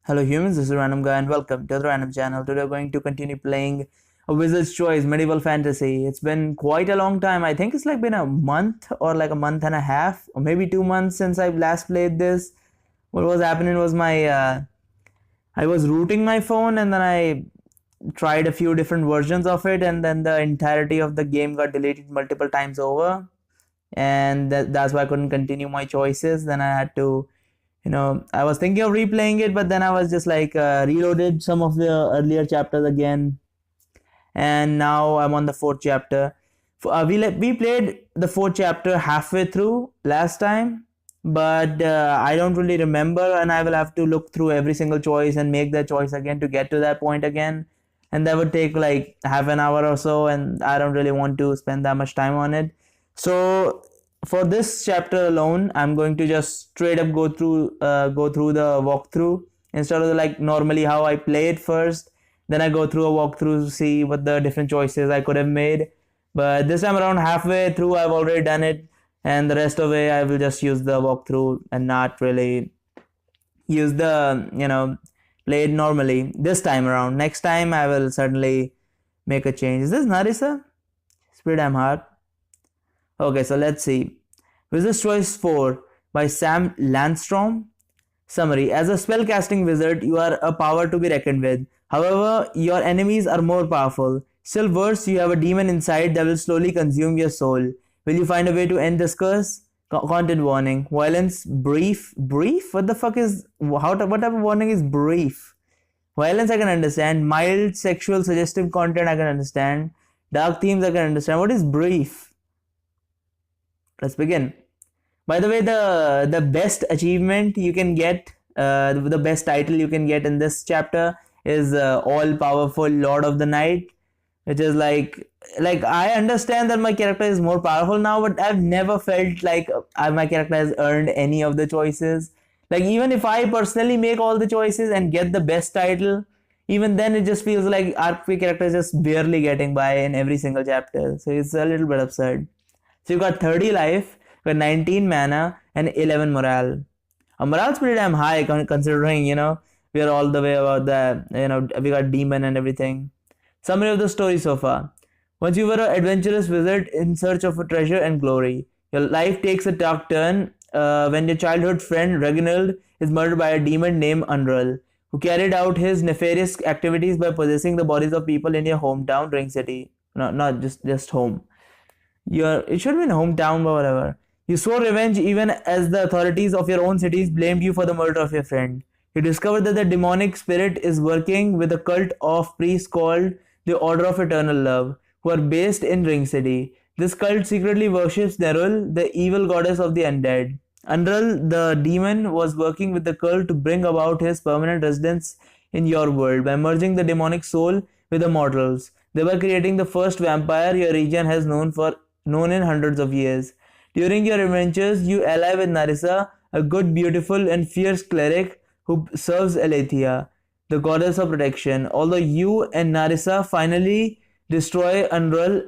Hello humans, this is Random Guy and welcome to the Random Channel. Today we're going to continue playing a Wizard's Choice Medieval Fantasy. It's been quite a long time. I think it's like been a month or like a month and a half or maybe 2 months since I last played this. What was happening was I was rooting my phone and then I tried a few different versions of it and then the entirety of the game got deleted multiple times over and that's why I couldn't continue my choices. Then I had to I was thinking of replaying it, but then I was just like reloaded some of the earlier chapters again, and now I'm on the fourth chapter. We played the fourth chapter halfway through last time, but I don't really remember, and I will have to look through every single choice and make that choice again to get to that point again, and that would take like half an hour or so, and I don't really want to spend that much time on it. So for this chapter alone, I'm going to just straight up go through the walkthrough instead of like normally how I play it first. Then I go through a walkthrough to see what the different choices I could have made. But this time around, halfway through, I've already done it, and the rest of it I will just use the walkthrough and not really use the play it normally this time around. Next time I will certainly make a change. Is this Narissa? It's pretty damn hard. Okay, so let's see. Wizard's Choice 4 by Sam Landstrom. Summary: as a spellcasting wizard, you are a power to be reckoned with. However, your enemies are more powerful. Still worse, you have a demon inside that will slowly consume your soul. Will you find a way to end this curse? Content warning. Violence brief. Brief? What the fuck is... what type of warning is brief? Violence I can understand. Mild sexual suggestive content I can understand. Dark themes I can understand. What is brief? Let's begin. By the way, the best achievement you can get, the best title you can get in this chapter is All Powerful Lord of the Night, which is like I understand that my character is more powerful now, but I've never felt like my character has earned any of the choices. Like even if I personally make all the choices and get the best title, even then it just feels like our character is just barely getting by in every single chapter. So it's a little bit absurd. So you got 30 life, you got 19 mana, and 11 morale. Morale's pretty damn high considering, we are all the way about the, we got demon and everything. Summary of the story so far. Once you were an adventurous wizard in search of a treasure and glory, your life takes a dark turn when your childhood friend Reginald is murdered by a demon named Unrull, who carried out his nefarious activities by possessing the bodies of people in your hometown, Ring City. No, not just home. It should be in hometown or whatever. You swore revenge even as the authorities of your own cities blamed you for the murder of your friend. You discovered that the demonic spirit is working with a cult of priests called the Order of Eternal Love, who are based in Ring City. This cult secretly worships Nerul, the evil goddess of the undead. Unrul, the demon, was working with the cult to bring about his permanent residence in your world by merging the demonic soul with the mortals, thereby creating the first vampire your region has known in hundreds of years. During your adventures, you ally with Narissa, a good, beautiful, and fierce cleric who serves Aletheia, the goddess of protection. Although you and Narissa finally destroy Unrull,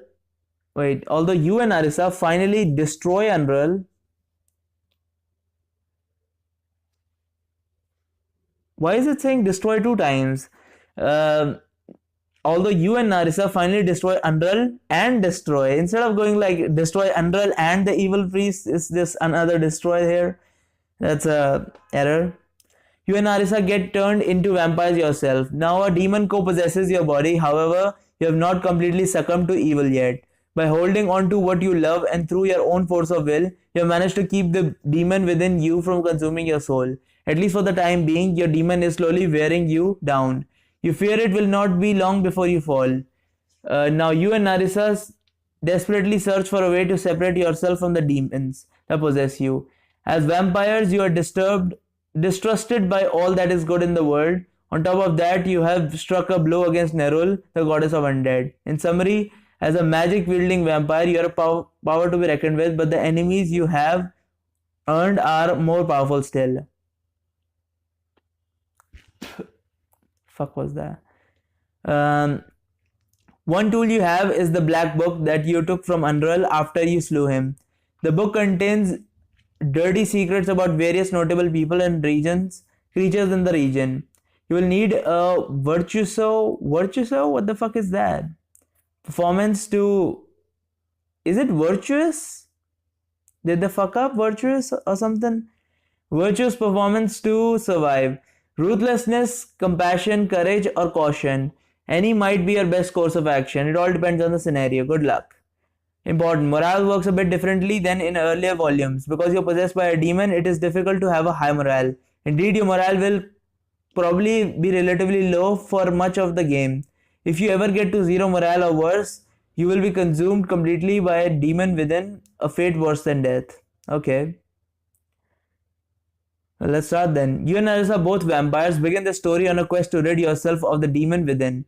why is it saying destroy two times? Although you and Narissa finally destroy Unrull and destroy, instead of going like destroy Unrull and the evil priest, is this another destroy here? That's a error. You and Narissa get turned into vampires yourself. Now a demon co-possesses your body. However, you have not completely succumbed to evil yet. By holding on to what you love and through your own force of will, you have managed to keep the demon within you from consuming your soul. At least for the time being, your demon is slowly wearing you down. You fear it will not be long before you fall. Now you and Narissa desperately search for a way to separate yourself from the demons that possess you. As vampires, you are distrusted by all that is good in the world. On top of that, you have struck a blow against Nerul, the goddess of undead. In summary, as a magic-wielding vampire, you are a power to be reckoned with, but the enemies you have earned are more powerful still. Fuck was that? One tool you have is the black book that you took from Unrull after you slew him. The book contains dirty secrets about various notable people and creatures in the region. You will need a virtuoso. What the fuck is that? Performance to. Is it virtuous? Did they fuck up virtuous or something? Virtuous performance to survive. Ruthlessness, compassion, courage, or caution. Any might be your best course of action. It all depends on the scenario. Good luck. Important. Morale works a bit differently than in earlier volumes. Because you're possessed by a demon, it is difficult to have a high morale. Indeed, your morale will probably be relatively low for much of the game. If you ever get to zero morale or worse, you will be consumed completely by a demon within, a fate worse than death. Okay. Well, let's start then. You and Narissa, both vampires, begin the story on a quest to rid yourself of the demon within.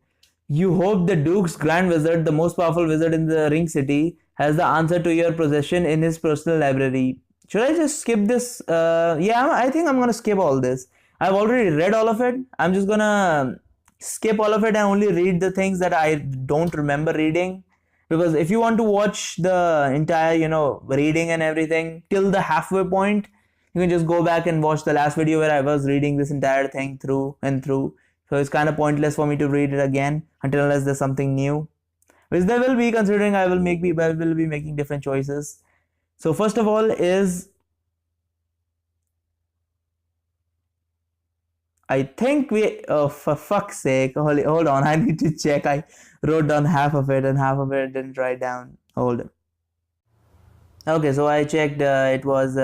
You hope the Duke's Grand Wizard, the most powerful wizard in the Ring City, has the answer to your possession in his personal library. Should I just skip this? Yeah, I think I'm gonna skip all this. I've already read all of it. I'm just gonna skip all of it and only read the things that I don't remember reading. Because if you want to watch the entire, reading and everything till the halfway point, you can just go back and watch the last video where I was reading this entire thing through and through. So it's kind of pointless for me to read it again unless there's something new, which there will be, considering I will be making different choices. So first of all is, I think for fuck's sake, hold on, I need to check. I wrote down half of it and half of it didn't write down. Hold on. Okay, so I checked, it was,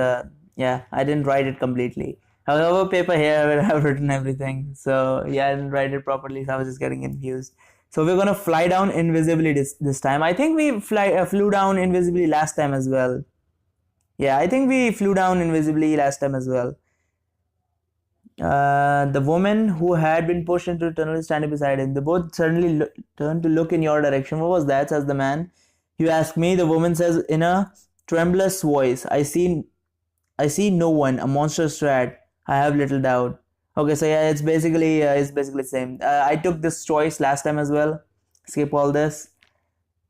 yeah, I didn't write it completely. However, paper here where I have written everything. So yeah, I didn't write it properly, so I was just getting confused. So we're gonna fly down invisibly this time. I think we flew down invisibly last time as well. Yeah, I think we flew down invisibly last time as well. The woman who had been pushed into the tunnel is standing beside him. They both suddenly turn to look in your direction. What was that? Says the man. You ask me. The woman says in a tremulous voice, I see no one. A monstrous rat. I have little doubt. Okay, so yeah, it's basically the same. I took this choice last time as well. Skip all this.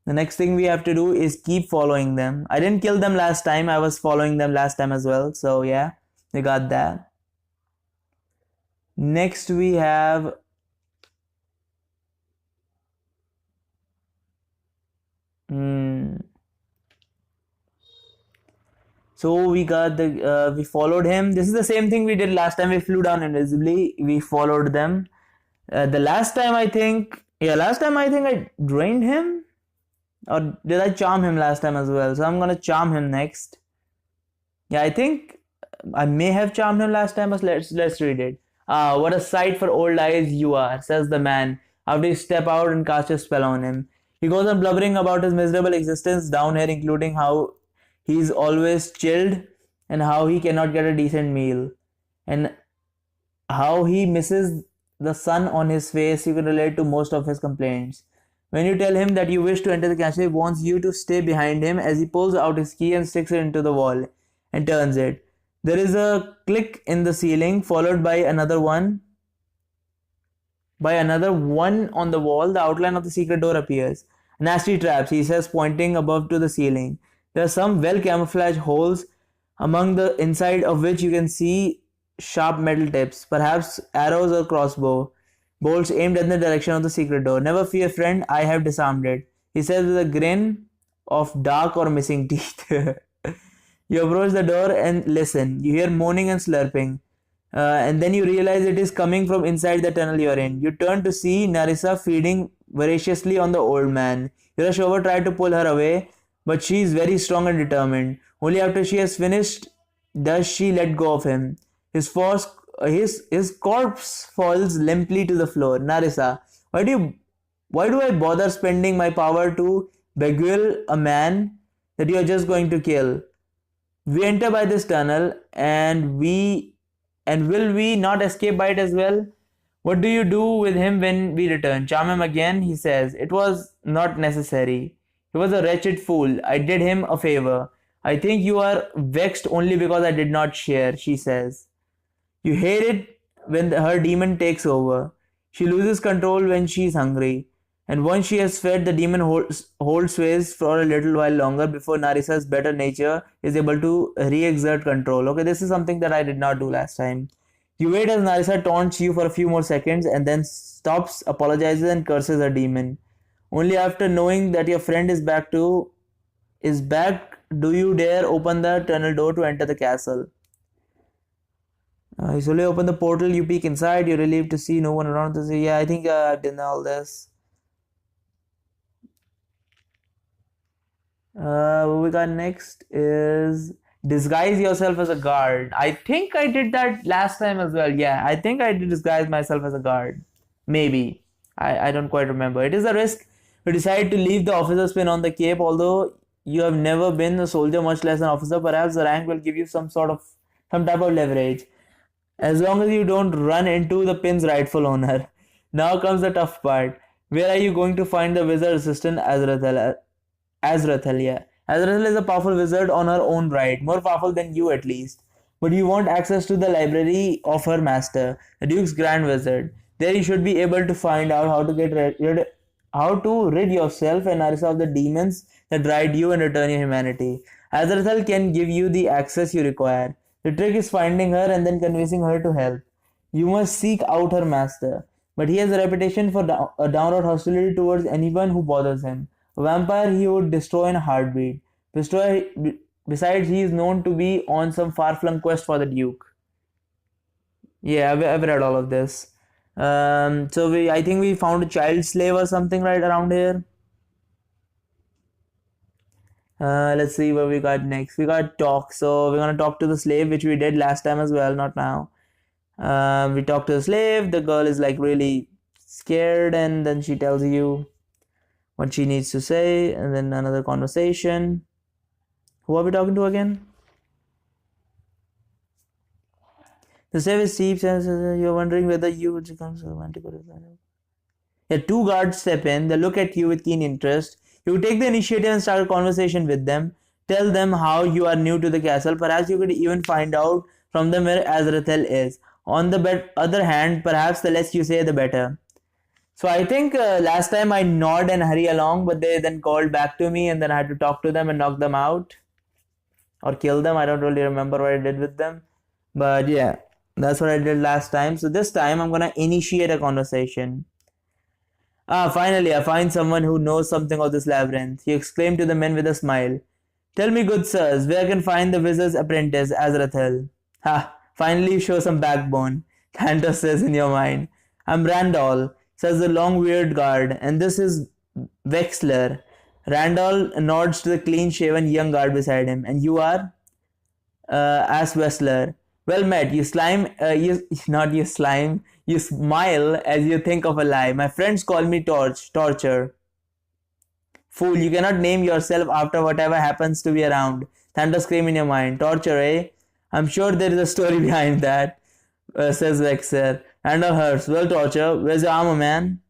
The next thing we have to do is keep following them. I didn't kill them last time. I was following them last time as well. So yeah, we got that. Next we have so we got we followed him. This is the same thing we did last time. We flew down invisibly. We followed them. The last time I think I drained him, or did I charm him last time as well? So I'm gonna charm him next. Yeah, I think I may have charmed him last time, but let's read it. Ah, what a sight for old eyes you are, says the man, after you step out and cast a spell on him. He goes on blubbering about his miserable existence down here, including how he's always chilled and how he cannot get a decent meal and how he misses the sun on his face. You can relate to most of his complaints. When you tell him that you wish to enter the castle, he wants you to stay behind him as he pulls out his key and sticks it into the wall and turns it. There is a click in the ceiling, followed by another one. By another one on the wall, the outline of the secret door appears. Nasty traps, he says, pointing above to the ceiling. There are some well-camouflaged holes, among the inside of which you can see sharp metal tips, perhaps arrows or crossbow bolts aimed in the direction of the secret door. Never fear, friend, I have disarmed it, he says with a grin of dark or missing teeth. You approach the door and listen. You hear moaning and slurping. And then you realize it is coming from inside the tunnel you're in. You turn to see Narissa feeding voraciously on the old man. You rush over, try to pull her away, but she is very strong and determined. Only after she has finished does she let go of him. His corpse falls limply to the floor. Narissa, why do I bother spending my power to beguile a man that you are just going to kill? We enter by this tunnel, and will we not escape by it as well? What do you do with him when we return? Charm him again, he says. It was not necessary. He was a wretched fool. I did him a favor. I think you are vexed only because I did not share, she says. You hate it when her demon takes over. She loses control when she is hungry. And once she has fed, the demon holds sways for a little while longer before Narissa's better nature is able to re-exert control. Okay, this is something that I did not do last time. You wait as Narissa taunts you for a few more seconds and then stops, apologizes, and curses her demon. Only after knowing that your friend is back do you dare open the tunnel door to enter the castle. You slowly open the portal, you peek inside, you're relieved to see no one around to say, yeah, I think I've done all this. What we got next is disguise yourself as a guard. I think I did that last time as well. Yeah, I think I did disguise myself as a guard. Maybe. I don't quite remember. It is a risk to decide to leave the officer's pin on the cape, although you have never been a soldier, much less an officer. Perhaps the rank will give you some type of leverage. As long as you don't run into the pin's rightful owner. Now comes the tough part. Where are you going to find the wizard assistant Azrathel? Azrathel, yeah. Azrathel is a powerful wizard on her own right, more powerful than you at least. But you want access to the library of her master, the Duke's Grand Wizard. There you should be able to find out how to rid yourself and Narissa of the demons that ride you and return your humanity. Azrathel can give you the access you require. The trick is finding her and then convincing her to help. You must seek out her master, but he has a reputation for a downright hostility towards anyone who bothers him. A vampire he would destroy in a heartbeat. Besides, he is known to be on some far-flung quest for the Duke. Yeah, I've read all of this. I think we found a child slave or something right around here. Let's see what we got next. We got talk. So we're gonna talk to the slave, which we did last time as well, not now. We talk to the slave. The girl is like really scared, and then she tells you what she needs to say, and then another conversation. Who are we talking to again? The slave is steep, says you're wondering whether you would become so romantic or yeah, two guards step in. They look at you with keen interest. You take the initiative and start a conversation with them. Tell them how you are new to the castle. Perhaps you could even find out from them where Azrathel is. On the other hand, perhaps the less you say, the better. So I think last time I nod and hurry along, but they then called back to me and then I had to talk to them and knock them out. Or kill them. I don't really remember what I did with them. But yeah, that's what I did last time. So this time I'm gonna initiate a conversation. Ah, finally, I find someone who knows something of this labyrinth. He exclaimed to the men with a smile. Tell me, good sirs, where I can find the wizard's apprentice, Azrathel. Ha, finally you show some backbone, Thanatos says in your mind. I'm Randall, says the long-weird guard, and this is Wexler. Randall nods to the clean-shaven young guard beside him. And you are? Asks Wexler. Well met, you slime, not you slime, you smile as you think of a lie. My friends call me Torture. Fool, you cannot name yourself after whatever happens to be around. Thunder scream in your mind. Torture, eh? I'm sure there is a story behind that, says Vexer. Randall hurts. Well, Torture, where's your armor, man?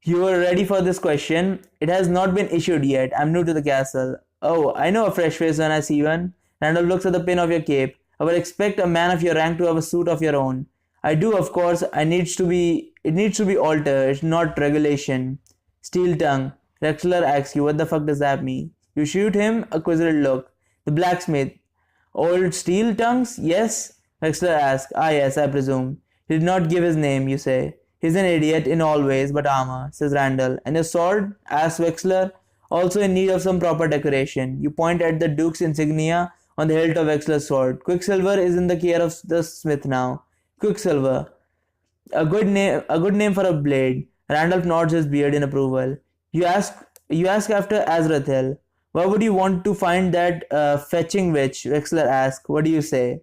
You were ready for this question. It has not been issued yet. I'm new to the castle. Oh, I know a fresh face when I see one. Randall looks at the pin of your cape. I would expect a man of your rank to have a suit of your own. I do, of course. It needs to be altered. It's not regulation. Steel tongue. Rexler asks you, what the fuck does that mean? You shoot him a quizzical look. The blacksmith. Old steel tongues? Yes? Rexler asks. Ah, yes, I presume. He did not give his name, you say. He's an idiot in all ways but armor, says Randall. And your sword? Asks Wexler. Also in need of some proper decoration. You point at the Duke's insignia on the hilt of Wexler's sword. Quicksilver is in the care of the smith now. Quicksilver. A good name for a blade. Randolph nods his beard in approval. You ask after Azrathel. Why would you want to find that fetching witch? Wexler asks. What do you say?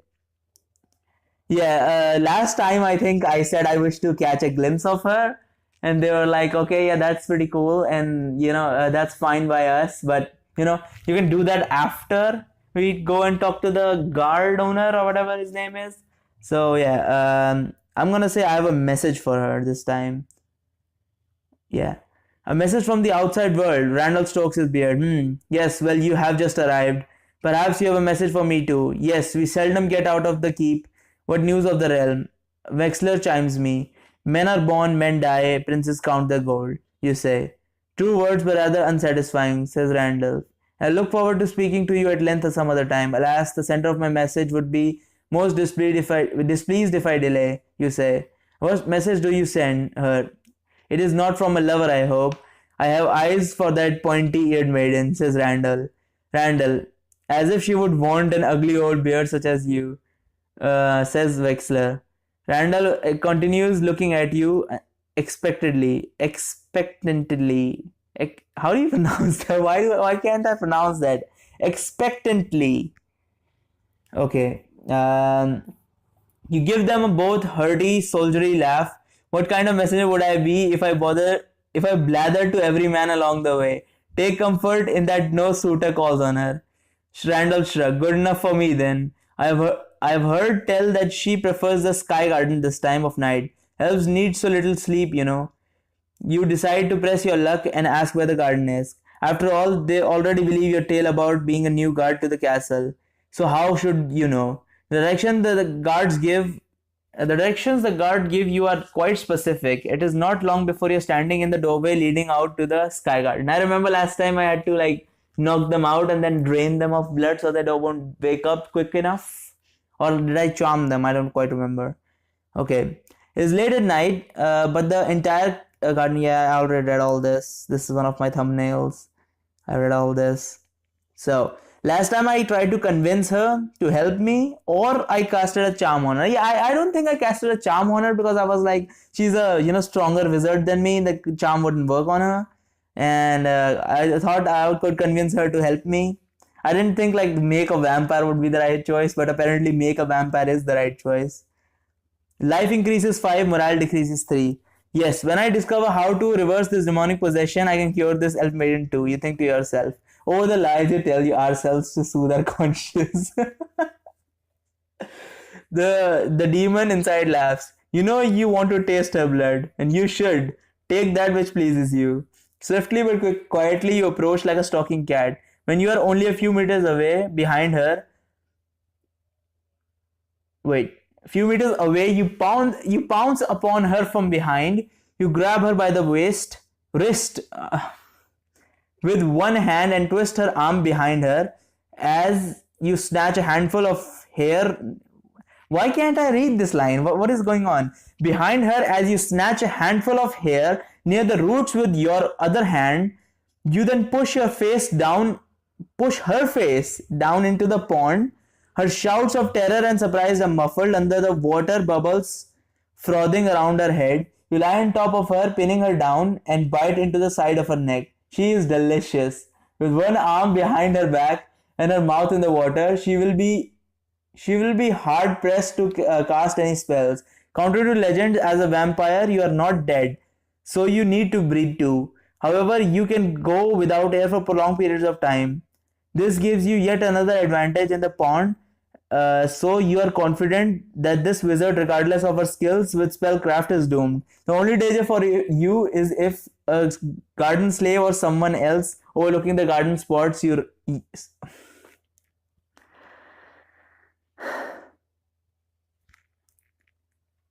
Yeah, last time I think I said I wish to catch a glimpse of her, and they were like, okay, yeah, that's pretty cool, and that's fine by us, but you can do that after we go and talk to the guard owner or whatever his name is. So yeah, I'm gonna say I have a message for her this time. Yeah. A message from the outside world. Randall strokes his beard. Yes, well, you have just arrived. Perhaps you have a message for me too. Yes, we seldom get out of the keep. What news of the realm? Wexler chimes me. Men are born, men die, princes count their gold, you say. True words but rather unsatisfying, says Randall. I look forward to speaking to you at length some other time. Alas, the center of my message would be Most displeased if I delay, you say. What message do you send her? It is not from a lover, I hope. I have eyes for that pointy-eared maiden, says Randall. Randall, as if she would want an ugly old beard such as you, says Wexler. Randall continues looking at you expectantly. How do you pronounce that? Why can't I pronounce that? Expectantly. Okay. You give them a both hearty, soldiery laugh. What kind of messenger would I be if I blather to every man along the way? Take comfort in that no suitor calls on her. Randall shrugged. Good enough for me then. I've heard tell that she prefers the sky garden this time of night. Elves need so little sleep, you know. You decide to press your luck and ask where the garden is. After all, they already believe your tale about being a new guard to the castle. So how should you know? The directions the guard give you are quite specific. It is not long before you're standing in the doorway leading out to the sky garden. I remember last time I had to knock them out and then drain them of blood so that they won't wake up quick enough. Or did I charm them? I don't quite remember. Okay. It's late at night, but the entire garden, yeah, I already read all this. This is one of my thumbnails. I read all this. So, last time I tried to convince her to help me, or I casted a charm on her. Yeah, I don't think I casted a charm on her because I was like, she's a stronger wizard than me. The charm wouldn't work on her, and I thought I could convince her to help me. I didn't think make a vampire would be the right choice, but apparently make a vampire is the right choice. Life increases 5, morale decreases 3. Yes, when I discover how to reverse this demonic possession, I can cure this elf maiden too. You think to yourself. Oh, the lies you tell ourselves to soothe our conscience. The demon inside laughs. You know you want to taste her blood, and you should. Take that which pleases you. Swiftly but quietly you approach like a stalking cat. When you are only a few meters away, behind her... Wait. A few meters away, you pounce upon her from behind. You grab her by the wrist, with one hand and twist her arm behind her as you snatch a handful of hair. Why can't I read this line? What is going on? Behind her as you snatch a handful of hair near the roots with your other hand. You then push her face down into the pond. Her shouts of terror and surprise are muffled under the water bubbles frothing around her head. You lie on top of her, pinning her down, and bite into the side of her neck. She is delicious. With one arm behind her back and her mouth in the water, she will be hard pressed to cast any spells. Contrary to legend, as a vampire, you are not dead, so you need to breathe too. However, you can go without air for prolonged periods of time. This gives you yet another advantage in the pond. So you are confident that this wizard, regardless of her skills with spellcraft, is doomed. The only danger for you is if a garden slave or someone else overlooking the garden spots you.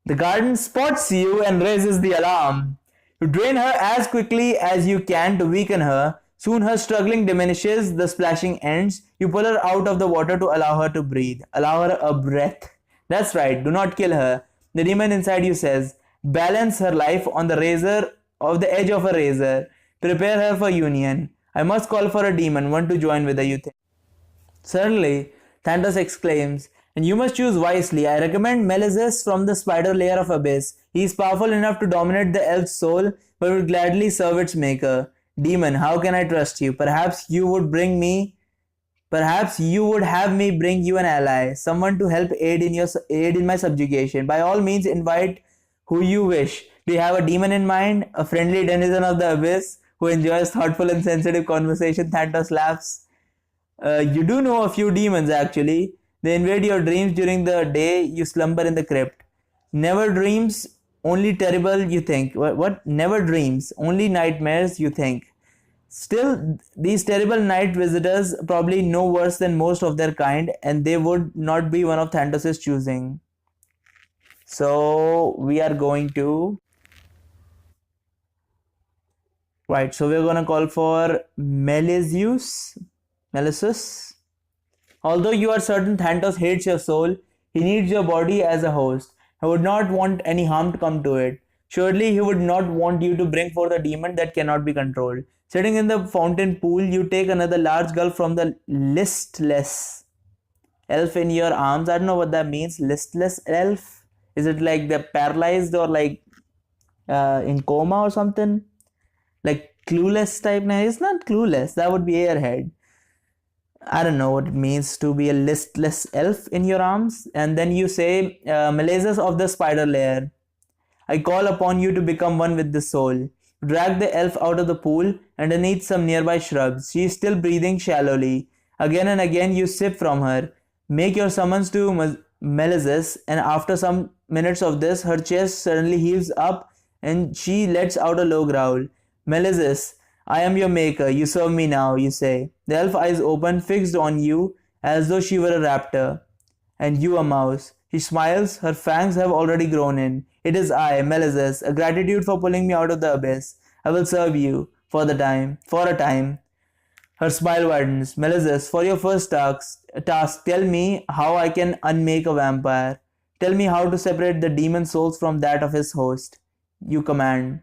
The garden spots you and raises the alarm. You drain her as quickly as you can to weaken her. Soon her struggling diminishes, the splashing ends. You pull her out of the water to allow her to breathe. Allow her a breath. That's right, do not kill her. The demon inside you says, balance her life on the edge of a razor. Prepare her for union. I must call for a demon, one to join with her, you think. Certainly, Thanatos exclaims, and you must choose wisely. I recommend Melizus from the spider layer of Abyss. He is powerful enough to dominate the elf's soul, but would gladly serve its maker. Demon, how can I trust you? Perhaps you would have me bring you an ally, someone to help aid in my subjugation. By all means, invite who you wish. Do you have a demon in mind? A friendly denizen of the abyss who enjoys thoughtful and sensitive conversation? Thanatos laughs. You do know a few demons, actually. They invade your dreams during the day you slumber in the crypt. Never dreams, only terrible, you think. What? Never dreams, only nightmares, you think. Still, these terrible night visitors probably no worse than most of their kind, and they would not be one of Thanatos' choosing. So, we are going to... Right, so we're gonna call for Melizus. Although you are certain Thanatos hates your soul, He needs your body as a host. He would not want any harm to come to it. Surely he would not want you to bring forth a demon that cannot be controlled. Sitting in the fountain pool, you take another large gulp from the listless elf in your arms. I don't know what that means. Listless elf? Is it like they're paralyzed or like in coma or something? Like clueless type? No, it's not clueless. That would be airhead. I don't know what it means to be a listless elf in your arms. And then you say, Malazes of the spider lair, I call upon you to become one with the soul. Drag the elf out of the pool underneath some nearby shrubs. She is still breathing shallowly. Again and again you sip from her. Make your summons to Melizes, and after some minutes of this, her chest suddenly heaves up and she lets out a low growl. Melizes, I am your maker. You serve me now, you say. The elf eyes open, fixed on you, as though she were a raptor, and you a mouse. She smiles, her fangs have already grown in. It is I, Melizes, a gratitude for pulling me out of the abyss. I will serve you, for a time. Her smile widens. Melizes, for your first task, tell me how I can unmake a vampire. Tell me how to separate the demon souls from that of his host. You command.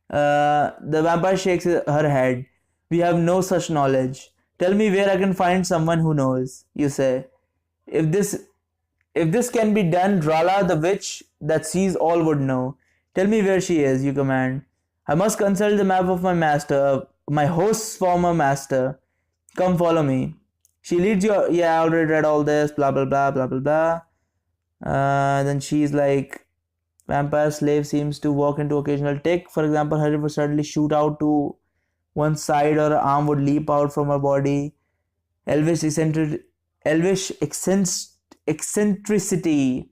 The vampire shakes her head. We have no such knowledge. Tell me where I can find someone who knows. You say. If this can be done, Drala the witch that sees all would know. Tell me where she is, you command. I must consult the map of my master, my host's former master. Come follow me. She leads you. Yeah, I already read all this. Blah blah blah blah blah blah. Then she's like, vampire slave seems to walk into occasional tick. For example, her would suddenly shoot out to one side, or her arm would leap out from her body. Elvish eccentricity.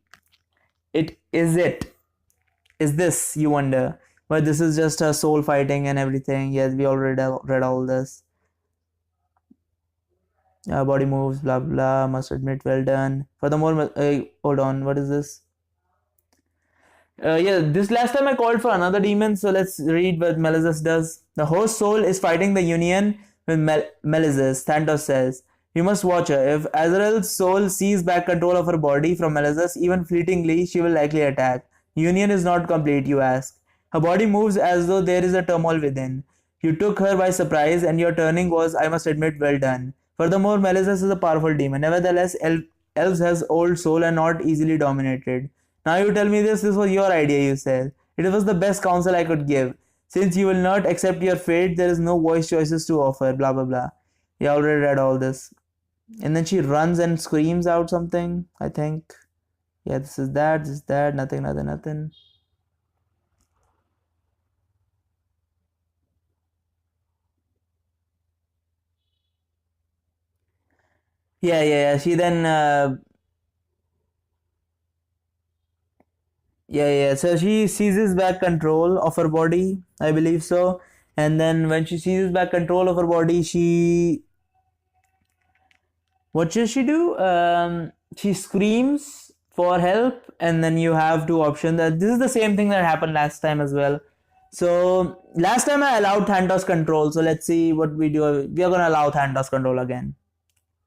It is this, you wonder? But this is just her soul fighting and everything. Yes, we already read all this. Body moves, blah blah. Must admit, well done. Furthermore, hold on. What is this? Yeah, this last time I called for another demon, so let's read what Melizes does. The host soul is fighting the union with Melizes, Thantos says. You must watch her. If Azrael's soul sees back control of her body from Melizes, even fleetingly, she will likely attack. Union is not complete, you ask. Her body moves as though there is a turmoil within. You took her by surprise, and your turning was, I must admit, well done. Furthermore, Melizes is a powerful demon. Nevertheless, Elves has old soul and not easily dominated. Now you tell me this was your idea, you said. It was the best counsel I could give. Since you will not accept your fate, there is no voice choices to offer, blah blah blah. You already read all this. And then she runs and screams out something, I think. Yeah, this is that, nothing. Yeah. She then yeah. So she seizes back control of her body, I believe so. And then when she seizes back control of her body, what does she do? She screams for help, and then you have two options. This is the same thing that happened last time as well. So last time I allowed Thantos control. So let's see what we do. We are gonna allow Thantos control again.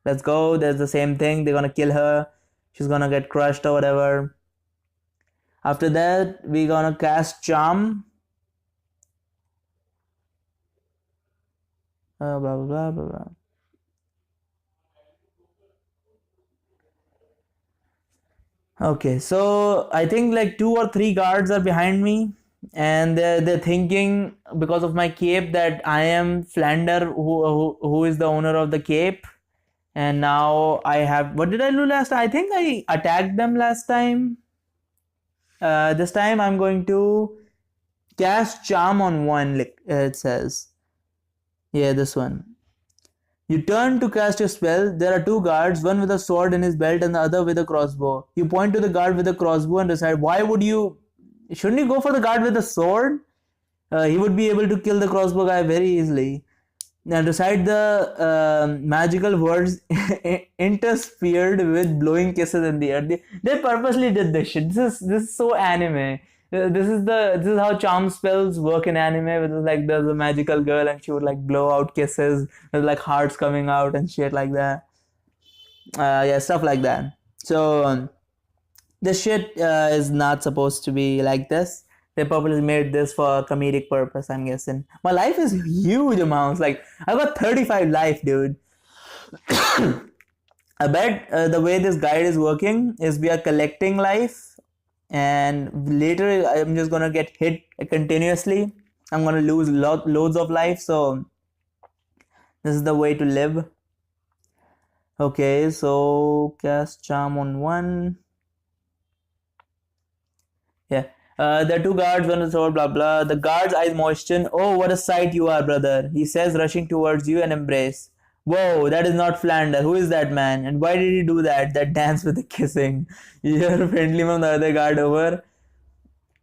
Let's go. There's the same thing. They're gonna kill her. She's gonna get crushed or whatever. After that, we're gonna cast Charm. Blah blah blah. Okay, so I think like 2 or 3 guards are behind me, and they're thinking because of my cape that I am Flander, who is the owner of the cape. And now I have. What did I do last time? I think I attacked them last time. This time I'm going to cast Charm on one. Like it says. Yeah, this one. You turn to cast your spell. There are 2 guards, one with a sword in his belt and the other with a crossbow. You point to the guard with the crossbow and decide, why would you... Shouldn't you go for the guard with the sword? He would be able to kill the crossbow guy very easily. Now recite the magical words interspersed with blowing kisses in the air. They purposely did this shit. This is so anime. This is how charm spells work in anime. With like there's a magical girl and she would like blow out kisses with like hearts coming out and shit like that. Yeah, stuff like that. So This shit is not supposed to be like this. They purposely made this for comedic purpose, I'm guessing. My life is huge amounts. Like, I got 35 life, dude. I bet the way this guide is working is we are collecting life, and later I'm just gonna get hit continuously. I'm gonna lose loads of life, so this is the way to live. Okay, so cast charm on one. Yeah. The two guards on the sword, blah blah. The guard's eyes moisten. Oh, what a sight you are, brother, he says, rushing towards you and embrace. Whoa, that is not Flander. Who is that man? And why did he do that? That dance with the kissing. You hear friendly from the other guard over.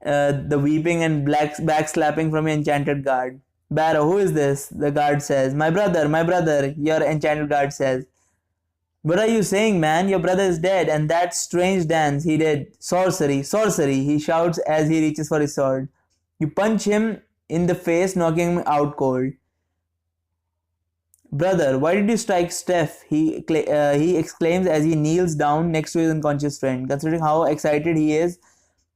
The weeping and backslapping from your enchanted guard. Barrow, who is this? The guard says. My brother, your enchanted guard says. What are you saying, man? Your brother is dead, and that strange dance he did. Sorcery, sorcery, he shouts as he reaches for his sword. You punch him in the face, knocking him out cold. Brother, why did you strike Steph? He exclaims as he kneels down next to his unconscious friend. Considering how excited he is,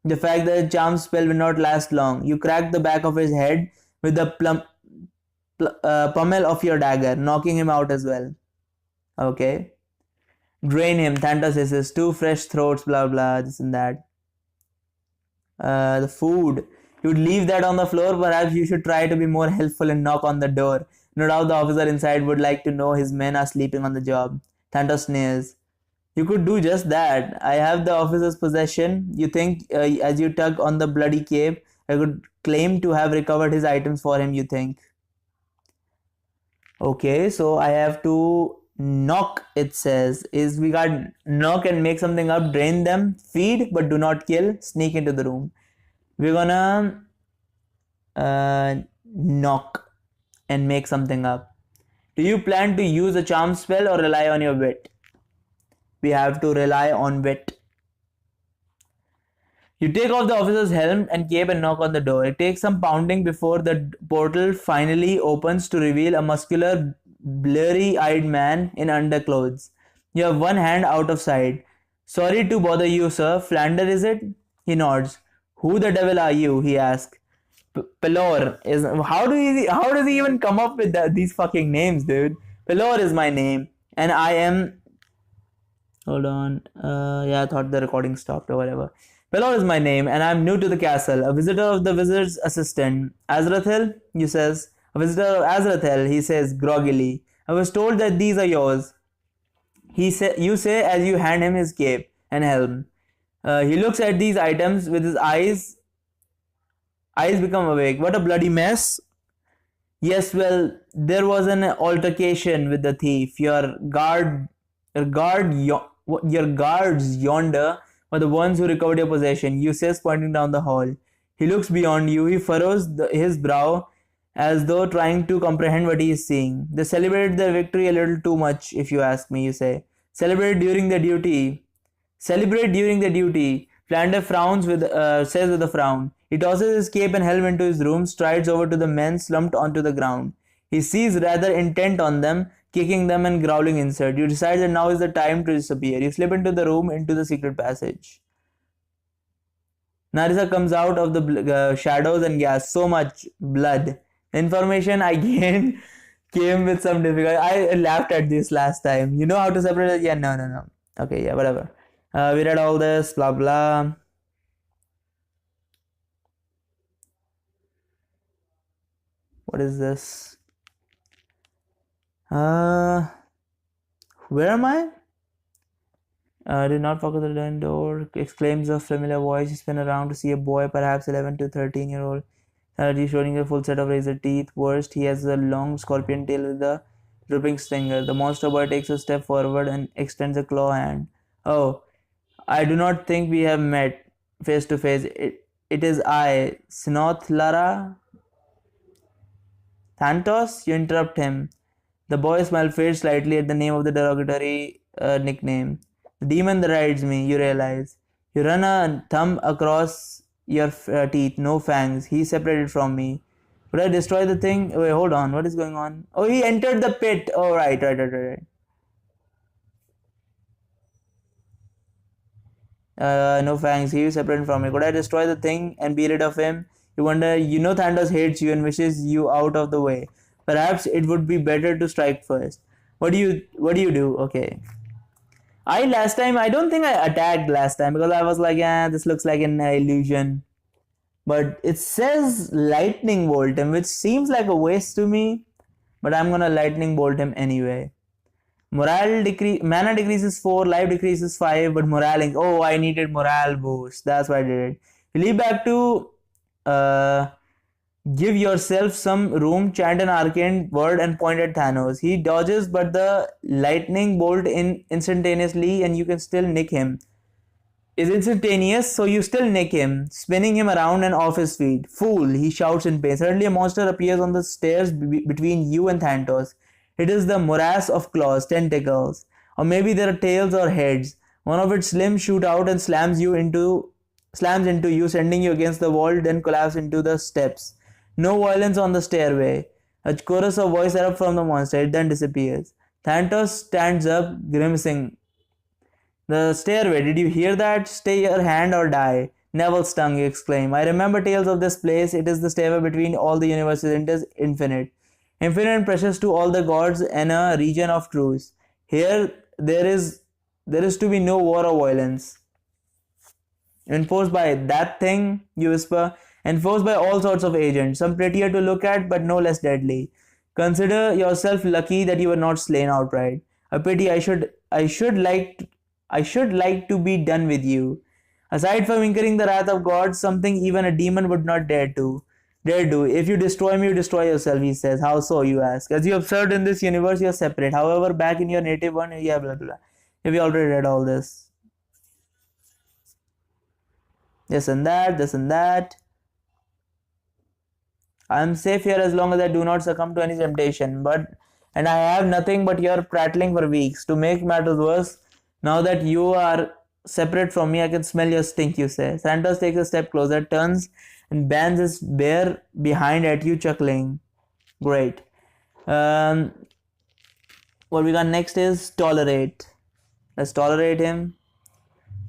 the fact that the charm spell will not last long, you crack the back of his head with the pummel of your dagger, knocking him out as well. Okay. Drain him, Thanatos says. Two fresh throats, blah blah, this and that. The food. You'd leave that on the floor. Perhaps you should try to be more helpful and knock on the door. No doubt the officer inside would like to know his men are sleeping on the job. Thanatos sneers. You could do just that. I have the officer's possession. You think, as you tug on the bloody cape, I could claim to have recovered his items for him, you think. Okay, so I have to knock, it says. Is we got knock and make something up, drain them, feed but do not kill, sneak into the room. We're gonna knock and make something up. Do you plan to use a charm spell or rely on your wit? We have to rely on wit. You take off the officer's helm and cape and knock on the door. It takes some pounding before the portal finally opens to reveal a muscular, blurry-eyed man in underclothes. You have one hand out of sight. Sorry to bother you, sir. Flander, is it? He nods. Who the devil are you? He asks. Pelor is. How does he even come up with these fucking names, dude? Pelor is my name, and I am. Hold on. Yeah, I thought the recording stopped or whatever. Pelor is my name, and I'm new to the castle. A visitor of the wizard's assistant. Azrathel, you says. A visitor of Azrathel, he says groggily. I was told that these are yours. You say as you hand him his cape and helm. He looks at these items with his eyes. Eyes become awake. What a bloody mess. Yes, well, there was an altercation with the thief. Your guards yonder were the ones who recovered your possession, you says, pointing down the hall. He looks beyond you. He furrows his brow as though trying to comprehend what he is seeing. They celebrated their victory a little too much, if you ask me, you say. Celebrate during the duty. Flander says with a frown. He tosses his cape and helm into his room, strides over to the men slumped onto the ground. He sees rather intent on them, kicking them and growling inside. You decide that now is the time to disappear. You slip into the room, into the secret passage. Narissa comes out of the shadows and gasps, so much blood. The information I gained came with some difficulty. I laughed at this last time. You know how to separate it? Yeah, no. Okay, yeah, whatever. We read all this, blah blah. What is this? Where am I? Did not fuck with the door, exclaims a familiar voice. You spin around to see a boy, perhaps 11 to 13-year-old. He's showing a full set of razor teeth. Worst, he has a long scorpion tail with a dripping stinger. The monster boy takes a step forward and extends a claw hand. Oh, I do not think we have met face to face. It is I, Snoth Lara. Thanatos? You interrupt him. The boy's smile fades slightly at the name of the derogatory nickname. The demon that rides me, you realize. You run a thumb across your teeth, no fangs. He separated from me. Would I destroy the thing? Wait, hold on. What is going on? Oh, he entered the pit. Oh, right. No thanks. He is separate from me. Could I destroy the thing and be rid of him? You wonder. You know Thanos hates you and wishes you out of the way. Perhaps it would be better to strike first. What do you do? Okay. I last time I don't think I attacked last time because I was like, yeah, this looks like an illusion. But it says lightning bolt him, which seems like a waste to me. But I'm gonna lightning bolt him anyway. Mana decreases 4, life decreases 5, but oh, I needed morale boost. That's why I did it. You leap back to uh, give yourself some room, chant an arcane word, and point at Thanos. He dodges, but the lightning bolt instantaneously, and you can still nick him. Is instantaneous, so you still nick him, spinning him around and off his feet. Fool, he shouts in pain. Suddenly, a monster appears on the stairs between you and Thanos. It is the morass of claws, tentacles, or maybe there are tails or heads. One of its limbs shoot out and slams into you, sending you against the wall, then collapse into the steps. No violence on the stairway. A chorus of voice erupts from the monster. It then disappears. Thanos stands up, grimacing. The stairway, did you hear that? Stay your hand or die. Neville's tongue, you exclaim. I remember tales of this place. It is the stairway between all the universes. It is infinite. Infinite and precious to all the gods and a region of truth. Here there is to be no war or violence. Enforced by that thing, you whisper. Enforced by all sorts of agents, some prettier to look at but no less deadly. Consider yourself lucky that you were not slain outright. A pity. I should like to be done with you. Aside from incurring the wrath of God, something even a demon would not dare do. If you destroy me, you destroy yourself, he says. How so, you ask? As you observed in this universe, you are separate. However, back in your native one, yeah, blah, blah, blah. Have you already read all this? This and that, this and that. I am safe here as long as I do not succumb to any temptation. And I have nothing but your prattling for weeks. To make matters worse, now that you are separate from me, I can smell your stink, you say. Santos takes a step closer, turns and bends his bear behind at you, chuckling. Great. What we got next is tolerate. Let's tolerate him.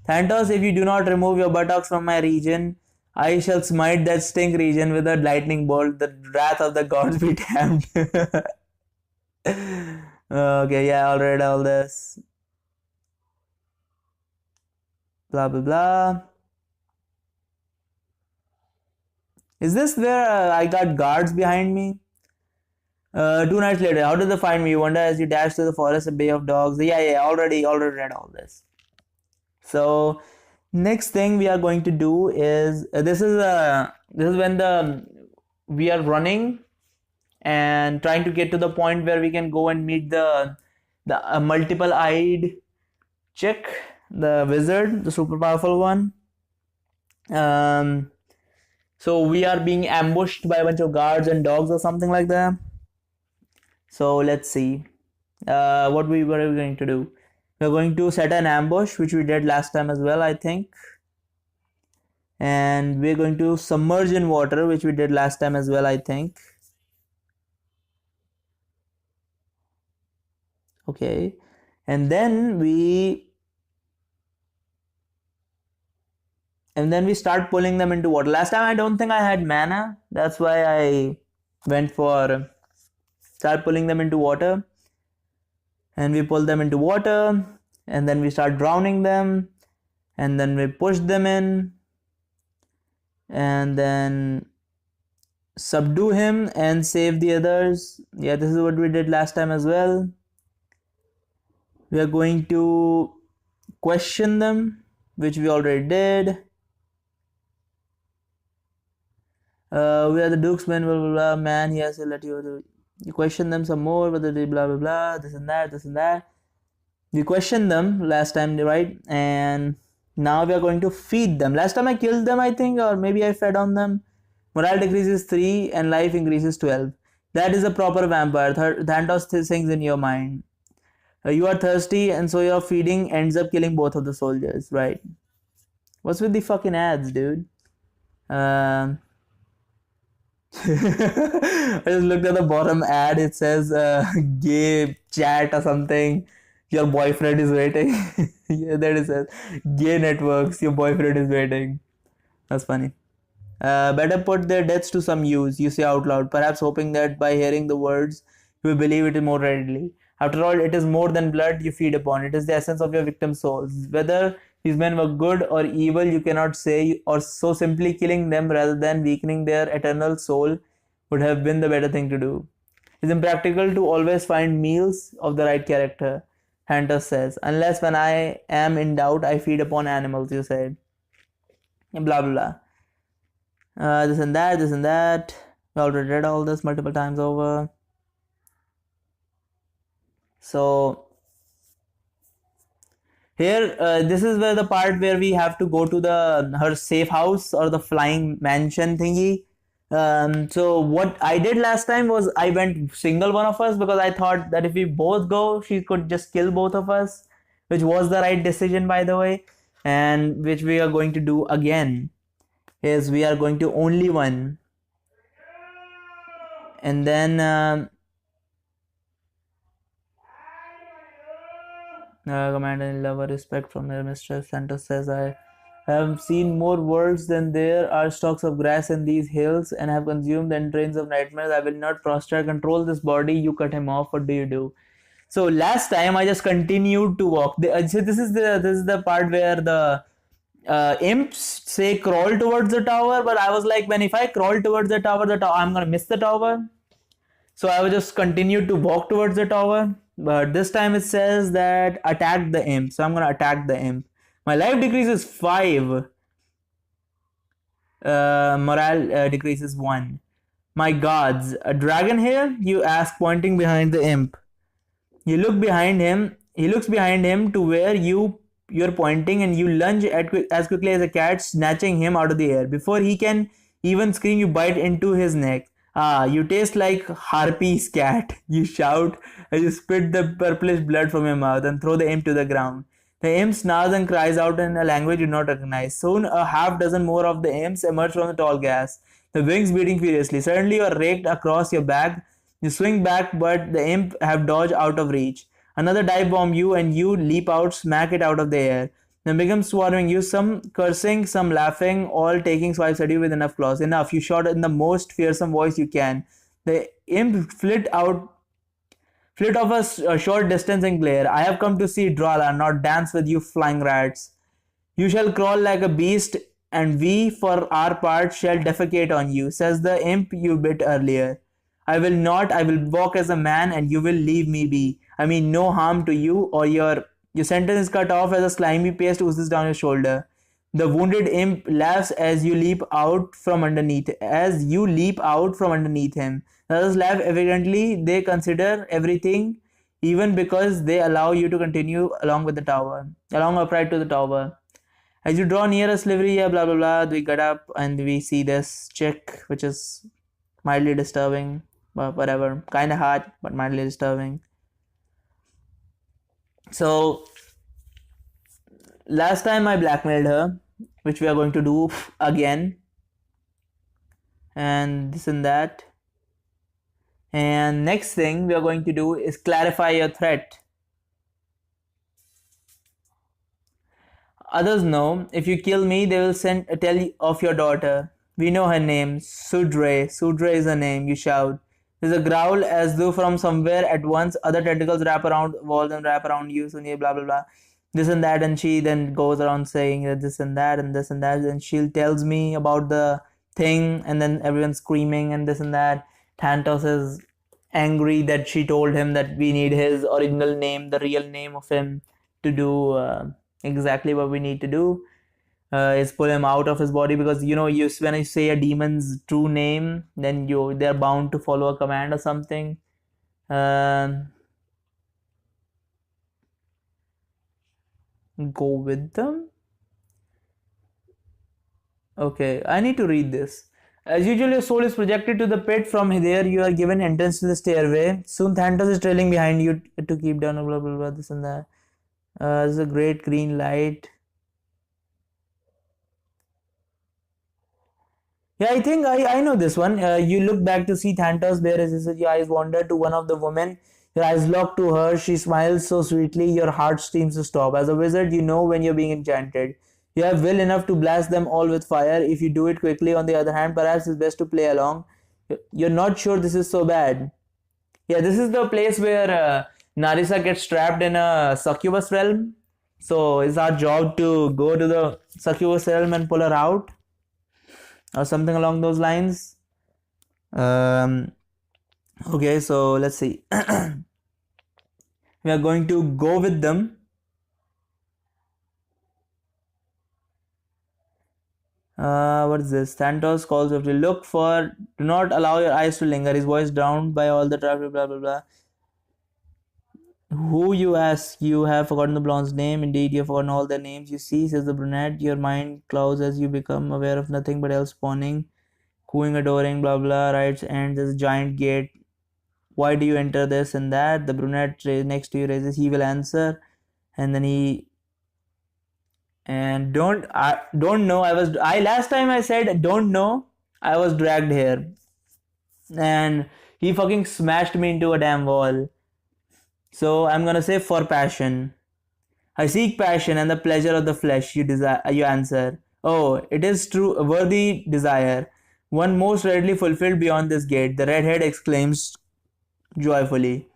Thanos, if you do not remove your buttocks from my region, I shall smite that stink region with a lightning bolt. The wrath of the gods be damned. Okay, yeah, I'll read all this. Blah blah blah. Is this where I got guards behind me? 2 nights later, how did they find me? You wonder as you dash through the forest, a bay of dogs. Yeah, already read all this. So next thing we are going to do is this is when we are running and trying to get to the point where we can go and meet the multiple-eyed chick, the wizard, the super powerful one. So we are being ambushed by a bunch of guards and dogs or something like that. So let's see what are we going to do. We're going to set an ambush, which we did last time as well, I think. And we're going to submerge in water, which we did last time as well, I think. Okay. And then we start pulling them into water. Last time I don't think I had mana. That's why I went for start pulling them into water. And we pull them into water, and then we start drowning them, and then we push them in, and then subdue him and save the others. Yeah, this is what we did last time as well. We are going to question them, which we already did. We are the Duke's men, blah blah blah. Man, he has to let you question them some more, whether they blah blah blah, this and that. We questioned them last time, right? And now we are going to feed them. Last time I killed them, I think, or maybe I fed on them. Morale decreases 3 and life increases 12. That is a proper vampire. Thanos things in your mind. You are thirsty, and so your feeding ends up killing both of the soldiers, right? What's with the fucking ads, dude? I just looked at the bottom ad. It says gay chat or something. Your boyfriend is waiting. Yeah, that is it. Gay networks. Your boyfriend is waiting. That's funny. Better put their deaths to some use, you say out loud, perhaps hoping that by hearing the words, you will believe it more readily. After all, it is more than blood you feed upon. It is the essence of your victim's souls. Whether these men were good or evil, you cannot say, or so simply killing them rather than weakening their eternal soul would have been the better thing to do. It is impractical to always find meals of the right character, Hunter says. Unless when I am in doubt, I feed upon animals, you said. Blah blah blah. This and that, this and that. We already read all this multiple times over. So here, this is where the part where we have to go to the her safe house or the flying mansion thingy. So what I did last time was I went single one of us because I thought that if we both go, she could just kill both of us, which was the right decision, by the way, and which we are going to do again. Is we are going to only one, and then command and love or respect from their mistress. Santos says, I have seen more worlds than there are stalks of grass in these hills, and have consumed the entrails of nightmares. I will not prostrate, control this body. You cut him off. What do you do? So last time I just continued to walk. So this is the part where the imps say crawl towards the tower, but I was like, when if I crawl towards the tower, I'm gonna miss the tower. So I will just continue to walk towards the tower. But this time it says that attack the imp. So I'm gonna attack the imp. My life decreases 5. Morale decreases 1. My gods, a dragon here? You ask, pointing behind the imp. You look behind him. He looks behind him to where you're pointing, and you lunge as quickly as a cat, snatching him out of the air. Before he can even scream, you bite into his neck. Ah, you taste like Harpy's cat. You shout as you spit the purplish blood from your mouth and throw the imp to the ground. The imp snarls and cries out in a language you do not recognize. Soon a half dozen more of the imps emerge from the tall grass, the wings beating furiously. Suddenly you are raked across your back. You swing back, but the imp have dodged out of reach. Another dive bomb you, and you leap out, smack it out of the air. They begin swarming you, some cursing, some laughing, all taking swipes at you with enough claws. Enough, you shout in the most fearsome voice you can. The imp flit off a short distance and glare. I have come to see Drala, not dance with you flying rats. You shall crawl like a beast, and we, for our part, shall defecate on you, says the imp you bit earlier. I will not, I will walk as a man, and you will leave me be. I mean no harm to you or your sentence is cut off as a slimy paste oozes down your shoulder. The wounded imp laughs as you leap out from underneath him. The others laugh evidently. They consider everything, even because they allow you to continue along upright to the tower. As you draw near a slivery, blah blah blah, we get up and we see this chick, which is mildly disturbing, but whatever. Kinda hot, but mildly disturbing. So last time I blackmailed her, which we are going to do again, and this and that. And next thing we are going to do is clarify your threat. Others know if you kill me, they will tell of your daughter. We know her name, Sudre. Sudre is her name. You shout. There's a growl as though from somewhere at once other tentacles wrap around walls and wrap around you. So blah blah blah, this and that, and she then goes around saying that this and that and this and that, and she tells me about the thing, and then everyone's screaming and this and that. Thanatos is angry that she told him that we need his original name, the real name of him, to do exactly what we need to do. Is pull him out of his body, because when you say a demon's true name, then they're bound to follow a command or something. Go with them. Okay, I need to read this. As usual, your soul is projected to the pit. From there, you are given entrance to the stairway. Soon, Thanatos is trailing behind you to keep down. Blah blah blah. This and that. There's a great green light. Yeah, I think I know this one. You look back to see Thanatos, where his eyes wander to one of the women Your eyes lock to her. She smiles so sweetly, your heart seems to stop. As a wizard, you know when you're being enchanted. You have will enough to blast them all with fire. If you do it quickly, on the other hand, perhaps it's best to play along. You're not sure this is so bad. Yeah, this is the place where Narisa gets trapped in a succubus realm. So it's our job to go to the succubus realm and pull her out, or something along those lines. Um, okay, so let's see. We are going to go with them. What is this? Santos calls you to look for. Do not allow your eyes to linger. His voice drowned by all the traffic. Blah blah blah. Who, you ask? You have forgotten the blonde's name. Indeed, you have forgotten all their names. You see, says the brunette. Your mind clouds as you become aware of nothing but else spawning, cooing, adoring, blah blah. Right, and there's a giant gate. Why do you enter this and that? The brunette next to you raises. He will answer, and then he and don't know. I last time I said don't know. I was dragged here, and he fucking smashed me into a damn wall. So I'm gonna say for passion. I seek passion and the pleasure of the flesh. You desire. You answer. Oh, it is true. A worthy desire, one most readily fulfilled beyond this gate. The redhead exclaims joyfully.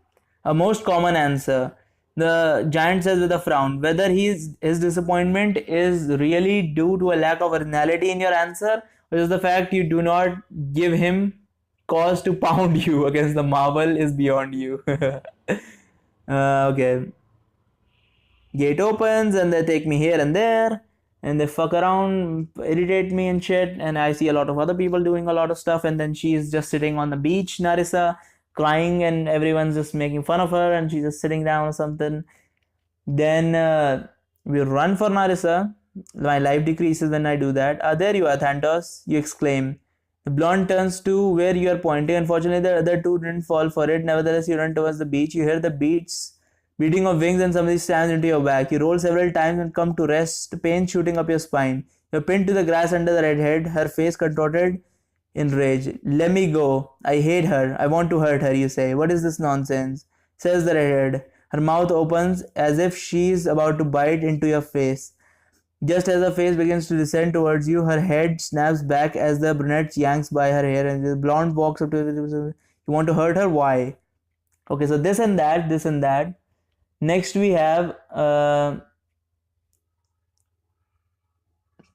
A most common answer. The giant says with a frown. Whether his disappointment is really due to a lack of originality in your answer, or is the fact you do not give him cause to pound you against the marble is beyond you. Okay. Gate opens and they take me here and there and they fuck around, irritate me and shit. And I see a lot of other people doing a lot of stuff. And then she's just sitting on the beach, Narisa, crying, and everyone's just making fun of her and she's just sitting down or something. Then we run for Narisa. My life decreases when I do that. Ah, there you are, Thantos, you exclaim. The blonde turns to where you are pointing. Unfortunately, the other two didn't fall for it. Nevertheless, you run towards the beach. You hear the beating of wings, and somebody stands into your back. You roll several times and come to rest, pain shooting up your spine. You're pinned to the grass under the redhead, her face contorted in rage. Let me go. I hate her. I want to hurt her, you say. What is this nonsense? Says the redhead. Her mouth opens as if she's about to bite into your face. Just as her face begins to descend towards you, her head snaps back as the brunette yanks by her hair, and the blonde walks up to you. You want to hurt her? Why? Okay, so this and that, this and that. Next we have try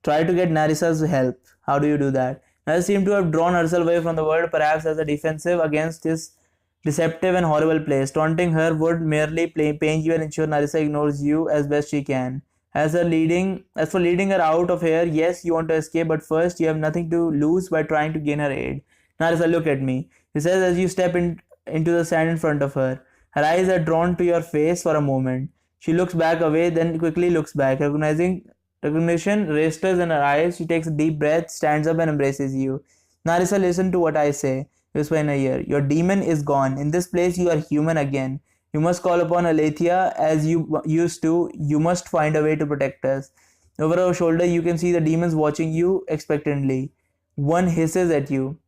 to get Narisa's help. How do you do that? Narisa seems to have drawn herself away from the world, perhaps as a defensive against this deceptive and horrible place. Taunting her would merely pain you and ensure Narisa ignores you as best she can. As for leading her out of here, yes, you want to escape, but first you have nothing to lose by trying to gain her aid. Narisa, look at me, he says as you step into the sand in front of her. Her eyes are drawn to your face for a moment. She looks back away, then quickly looks back. Recognition registers in her eyes. She takes a deep breath, stands up and embraces you. Narisa, listen to what I say. Whisper in her ear. Your demon is gone. In this place you are human again. You must call upon Aletheia as you used to. You must find a way to protect us. Over her shoulder you can see the demons watching you expectantly. One hisses at you.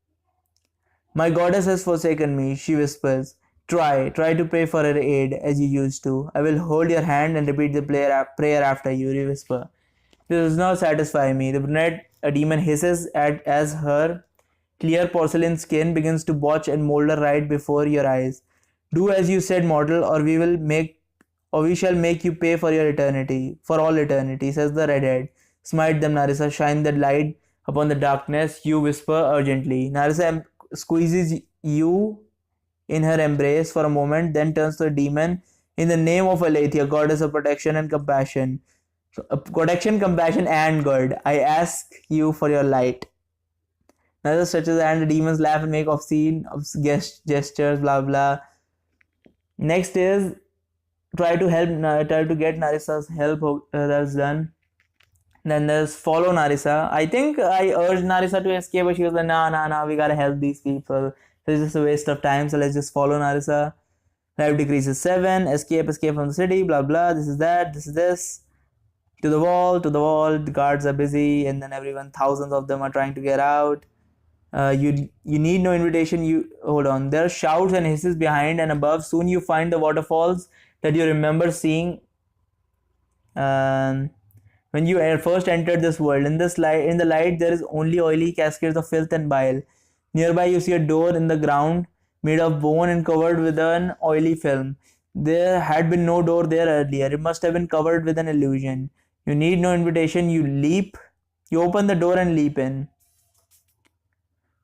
My goddess has forsaken me, she whispers. Try to pray for her aid as you used to. I will hold your hand and repeat the prayer after you, you whisper. This does not satisfy me. The brunette, a demon, hisses as her clear porcelain skin begins to botch and molder right before your eyes. Do as you said, mortal, or we shall make you pay for your eternity, for all eternity, says the redhead. Smite them, Narisa, shine the light upon the darkness, you whisper urgently. Narisa squeezes you in her embrace for a moment, then turns to the demon. In the name of Aletheia, goddess of protection and compassion. Protection, compassion, and good, I ask you for your light. Narisa stretches the hand, the demons laugh and make obscene gestures, blah blah. Next is try to get Narisa's help. That's done. Then there's follow Narisa. I think I urged Narisa to escape, but she was like, nah, we gotta help these people. It's just a waste of time, so let's just follow Narisa. Life decreases 7. Escape from the city, blah blah. This is that, this is this. To the wall. The guards are busy, and then thousands of them are trying to get out. You need no invitation. You hold on. There are shouts and hisses behind and above. Soon you find the waterfalls that you remember seeing um, when you first entered this world. In the light, there is only oily cascades of filth and bile. Nearby, you see a door in the ground made of bone and covered with an oily film. There had been no door there earlier. It must have been covered with an illusion. You need no invitation. You leap. You open the door and leap in.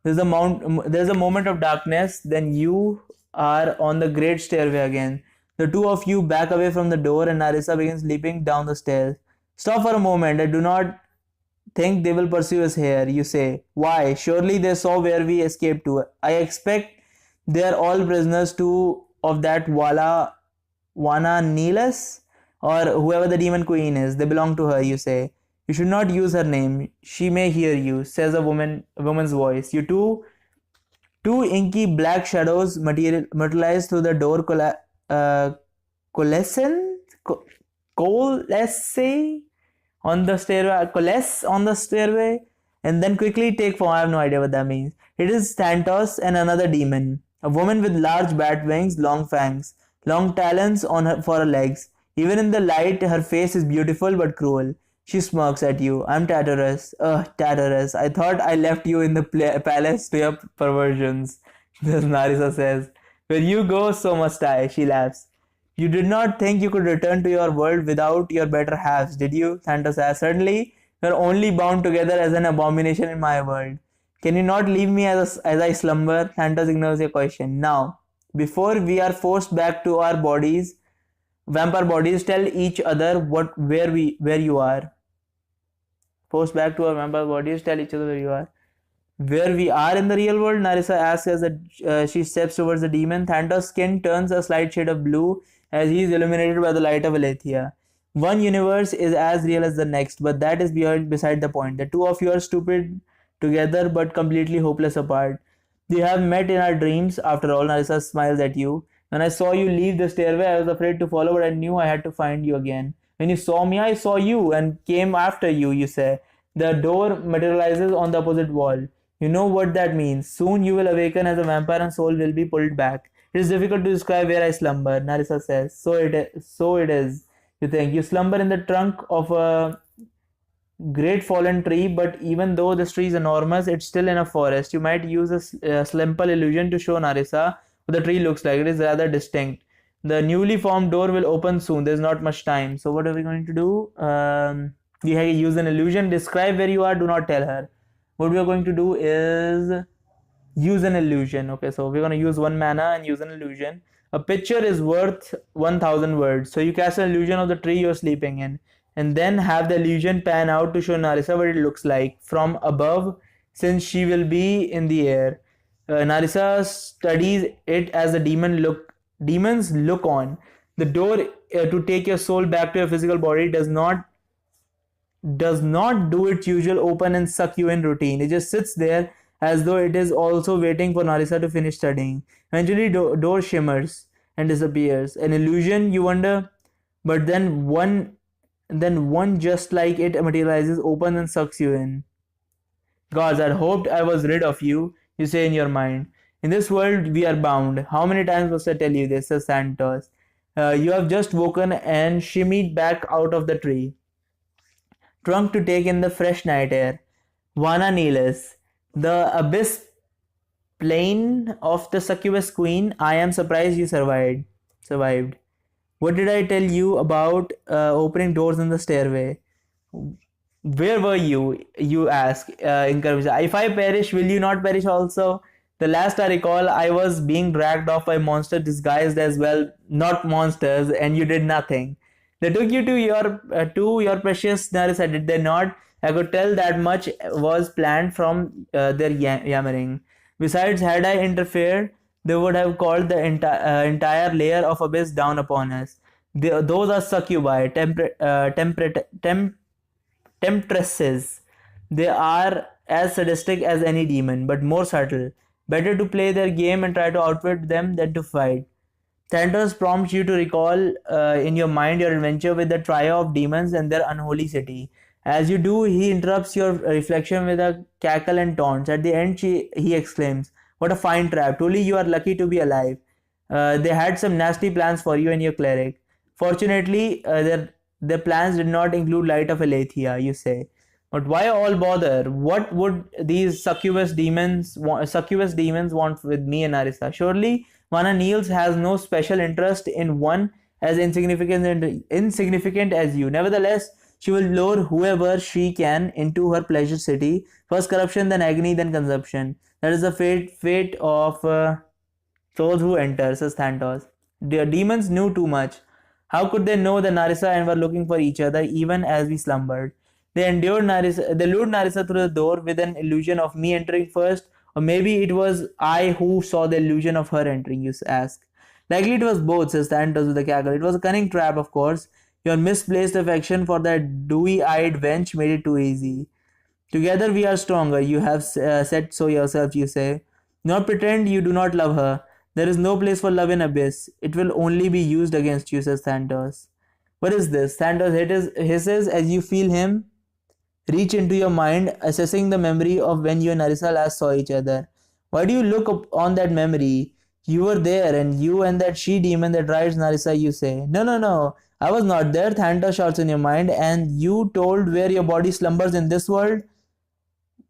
There's a moment of darkness, then you are on the great stairway again. The two of you back away from the door and Narissa begins leaping down the stairs. Stop for a moment. I do not think they will pursue us here, you say. Why? Surely they saw where we escaped to. I expect they are all prisoners too of that Wana Neelas or whoever the demon queen is. They belong to her, you say. You should not use her name. She may hear you, says a woman's voice. You two inky black shadows materialize through the door. Coalesce on the stairway. Coalesce on the stairway, and then quickly take form. I have no idea what that means. It is Thanatos and another demon, a woman with large bat wings, long fangs, long talons for her legs. Even in the light, her face is beautiful but cruel. She smirks at you. I'm Tartarus. Ugh, Tartarus. I thought I left you in the palace to your perversions. Narissa says. Where you go, so must I. She laughs. You did not think you could return to your world without your better halves, did you? Thanatos says. Certainly, you're only bound together as an abomination in my world. Can you not leave me as I slumber? Thanatos ignores your question. Now, before we are forced back to our bodies, vampire bodies, tell each other where you are. Forced back to our vampire bodies, tell each other where you are. Where we are in the real world? Narissa asks as she steps towards the demon. Thanatos' skin turns a slight shade of blue as he is illuminated by the light of Aletheia. One universe is as real as the next, but that is beside the point. The two of you are stupid together but completely hopeless apart. We have met in our dreams, after all. Narissa smiles at you. When I saw you leave the stairway, I was afraid to follow, but I knew I had to find you again. When you saw me, I saw you and came after you, you say. The door materializes on the opposite wall. You know what that means. Soon you will awaken as a vampire and soul will be pulled back. It is difficult to describe where I slumber, Narissa says. So it is. You think. You slumber in the trunk of a great fallen tree, but even though this tree is enormous, it's still in a forest. You might use a simple illusion to show Narissa what the tree looks like. It is rather distinct. The newly formed door will open soon. There's not much time. So what are we going to do? We have to use an illusion. Describe where you are. Do not tell her. What we are going to do is use an illusion. Okay, so we're going to use 1 mana and use an illusion. A picture is worth 1000 words. So you cast an illusion of the tree you're sleeping in, and then have the illusion pan out to show Narissa what it looks like from above, since she will be in the air. Narissa studies it as the demons look on. The door to take your soul back to your physical body does not do its usual open and suck you in routine. It just sits there as though it is also waiting for Narissa to finish studying. Eventually, door shimmers and disappears. An illusion, you wonder, but then one just like it materializes, opens and sucks you in. Gods, I hoped I was rid of you, you say in your mind. In this world, we are bound. How many times must I tell you this, says Thanatos. You have just woken and shimmied back out of the tree, trunk to take in the fresh night air. Wana Neelas, the abyss plane of the succubus queen. I am surprised you survived. What did I tell you about opening doors in the stairway? Where were you? You ask. If I perish, will you not perish also? The last I recall, I was being dragged off by monsters disguised as well, not monsters, and you did nothing. They took you to your precious Narissa, did they not? I could tell that much was planned from their yammering. Besides, had I interfered, they would have called the entire layer of abyss down upon us. Those are succubi, temptresses. They are as sadistic as any demon, but more subtle. Better to play their game and try to outwit them than to fight. Thanatos prompts you to recall in your mind your adventure with the trio of demons and their unholy city. As you do, he interrupts your reflection with a cackle and taunts. At the end, he exclaims, "What a fine trap! Truly, you are lucky to be alive. They had some nasty plans for you and your cleric. Fortunately, their plans did not include Light of Aletheia," you say. But why all bother? What would these succubus demons want with me and Arisa? Surely, Mana Niels has no special interest in one as insignificant as you. Nevertheless, she will lure whoever she can into her pleasure city. First corruption, then agony, then consumption. That is the fate of those who enter, says Thantos. The demons knew too much. How could they know that Narissa and were looking for each other even as we slumbered? They lured Narissa through the door with an illusion of me entering first, or maybe it was I who saw the illusion of her entering, you ask. Likely it was both, says Thantos with a cackle. It was a cunning trap, of course. Your misplaced affection for that dewy-eyed wench made it too easy. Together we are stronger, you have said so yourself, you say. Do not pretend you do not love her. There is no place for love in Abyss. It will only be used against you, says Thantos. What is this? Thantos hisses as you feel him reach into your mind, assessing the memory of when you and Narissa last saw each other. Why do you look up on that memory? You were there, and you and that she-demon that rides Narissa, you say. No, no, no. I was not there, Thantos shouts in your mind, and you told where your body slumbers in this world?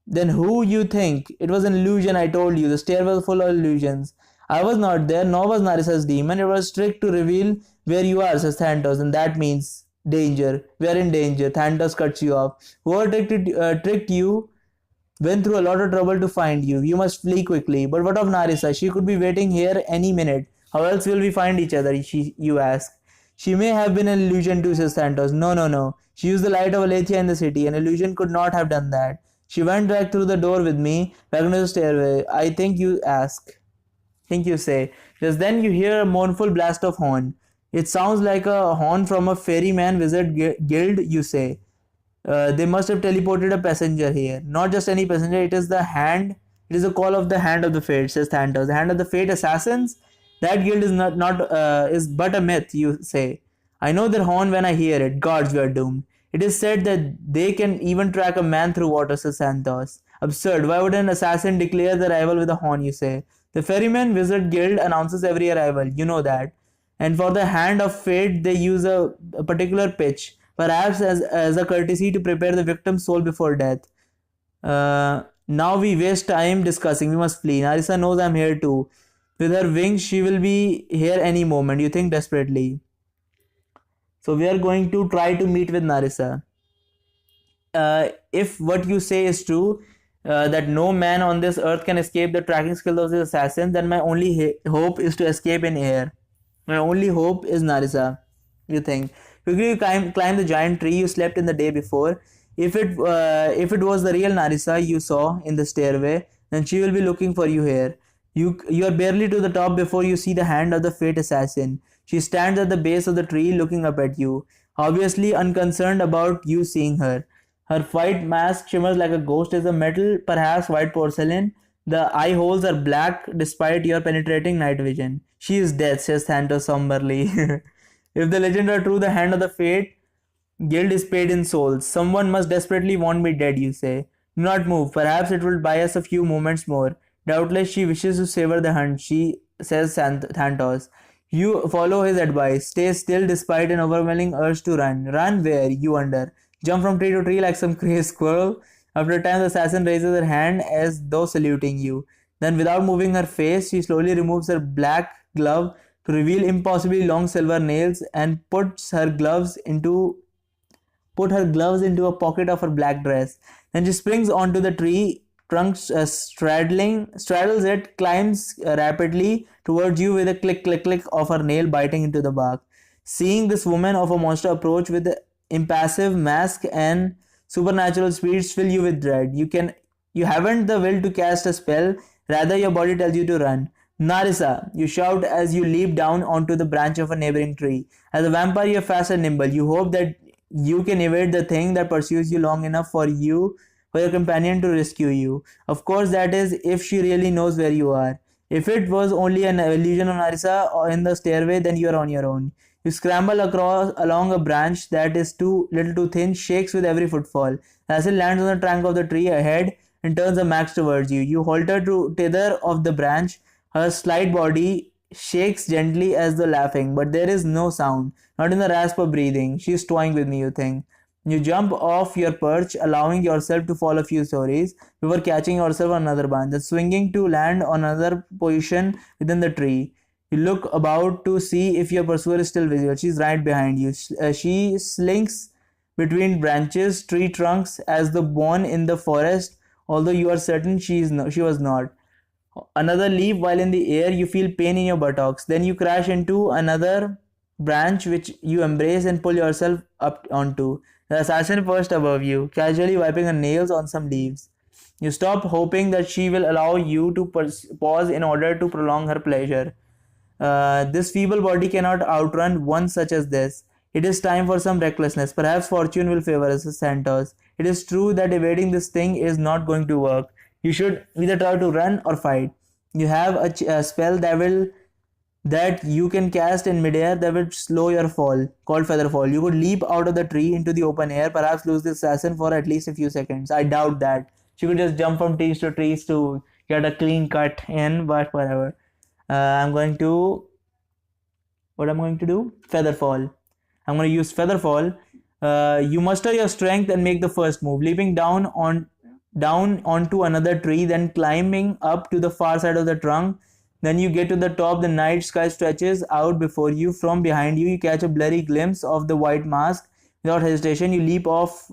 Then who you think? It was an illusion, I told you. The stair was full of illusions. I was not there, nor was Narissa's demon. It was trick to reveal where you are, says Thantos, and that means danger. We are in danger. Thantos cuts you off. Whoever tricked you went through a lot of trouble to find you. You must flee quickly. But what of Narissa? She could be waiting here any minute. How else will we find each other? You ask. She may have been an illusion too, says Thantos. No, no, no. She used the light of Aletheia in the city. An illusion could not have done that. She went back through the door with me, back into the stairway. I think you ask. Think you say. Just then you hear a mournful blast of horn. It sounds like a horn from a ferryman wizard guild, you say. They must have teleported a passenger here. Not just any passenger, it is the hand. It is a call of the Hand of the Fate, says Thantos. The Hand of the Fate assassins? That guild is is but a myth, you say. I know their horn when I hear it. Gods, we are doomed. It is said that they can even track a man through water, says Thantos. Absurd. Why would an assassin declare the arrival with a horn, you say? The Ferryman Wizard Guild announces every arrival. You know that. And for the Hand of Fate, they use a particular pitch, perhaps as a courtesy to prepare the victim's soul before death. Now we waste time discussing. We must flee. Narissa knows I'm here too. With her wings, she will be here any moment. You think desperately. So we are going to try to meet with Narissa. If what you say is true, that no man on this earth can escape the tracking skills of the assassin, then my only hope is to escape in air. My only hope is Narissa. You think. Quickly you climb the giant tree you slept in the day before. If it was the real Narissa you saw in the stairway, then she will be looking for you here. You are barely to the top before you see the Hand of the Fate assassin. She stands at the base of the tree looking up at you, obviously unconcerned about you seeing her. Her white mask shimmers like a ghost is a metal, perhaps white porcelain. The eye holes are black despite your penetrating night vision. She is death, says Thantos somberly. If the legend are true, the Hand of the Fate guild is paid in souls. Someone must desperately want me dead, you say. Do not move. Perhaps it will buy us a few moments more. Doubtless she wishes to savor the hunt, says Thantos. You follow his advice. Stay still despite an overwhelming urge to run. Run where? You wonder. Jump from tree to tree like some crazed squirrel. After a time, the assassin raises her hand as though saluting you. Then, without moving her face, she slowly removes her black glove to reveal impossibly long silver nails and put her gloves into a pocket of her black dress. Then she springs onto the tree trunk, straddles it, climbs rapidly towards you with a click, click, click of her nail biting into the bark. Seeing this woman of a monster approach with impassive mask and supernatural speeds fill you with dread. You haven't the will to cast a spell, rather your body tells you to run. Narissa, you shout as you leap down onto the branch of a neighboring tree. As a vampire, you're fast and nimble. You hope that you can evade the thing that pursues you long enough for your companion to rescue you. Of course, that is if she really knows where you are. If it was only an illusion of Narissa or in the stairway, then you are on your own. You scramble across along a branch that is too little too thin, shakes with every footfall. As it lands on the trunk of the tree ahead and turns a max towards you. You halter to tether of the branch. Her slight body shakes gently as though laughing, but there is no sound, not in the rasp of breathing. She is toying with me, you think. You jump off your perch, allowing yourself to fall a few stories before catching yourself on another branch and swinging to land on another position within the tree. You look about to see if your pursuer is still visible. She's right behind you. She slinks between branches, tree trunks, as the one in the forest, although you are certain she was not. Another leap while in the air, you feel pain in your buttocks. Then you crash into another branch which you embrace and pull yourself up onto. The assassin perched above you, casually wiping her nails on some leaves. You stop, hoping that she will allow you to pause in order to prolong her pleasure. This feeble body cannot outrun one such as this. It is time for some recklessness. Perhaps fortune will favor us, Santos. It is true that evading this thing is not going to work. You should either try to run or fight. You have a spell that you can cast in midair that will slow your fall, called feather fall. You could leap out of the tree into the open air, perhaps lose the assassin for at least a few seconds. I doubt that. She could just jump from trees to trees to get a clean cut in, but whatever. I'm going to what I'm going to do? Featherfall. I'm going to use Featherfall. You muster your strength and make the first move, leaping down onto another tree, then climbing up to the far side of the trunk. Then you get to the top. The night sky stretches out before you. From behind you, you catch a blurry glimpse of the white mask. Without hesitation, you leap off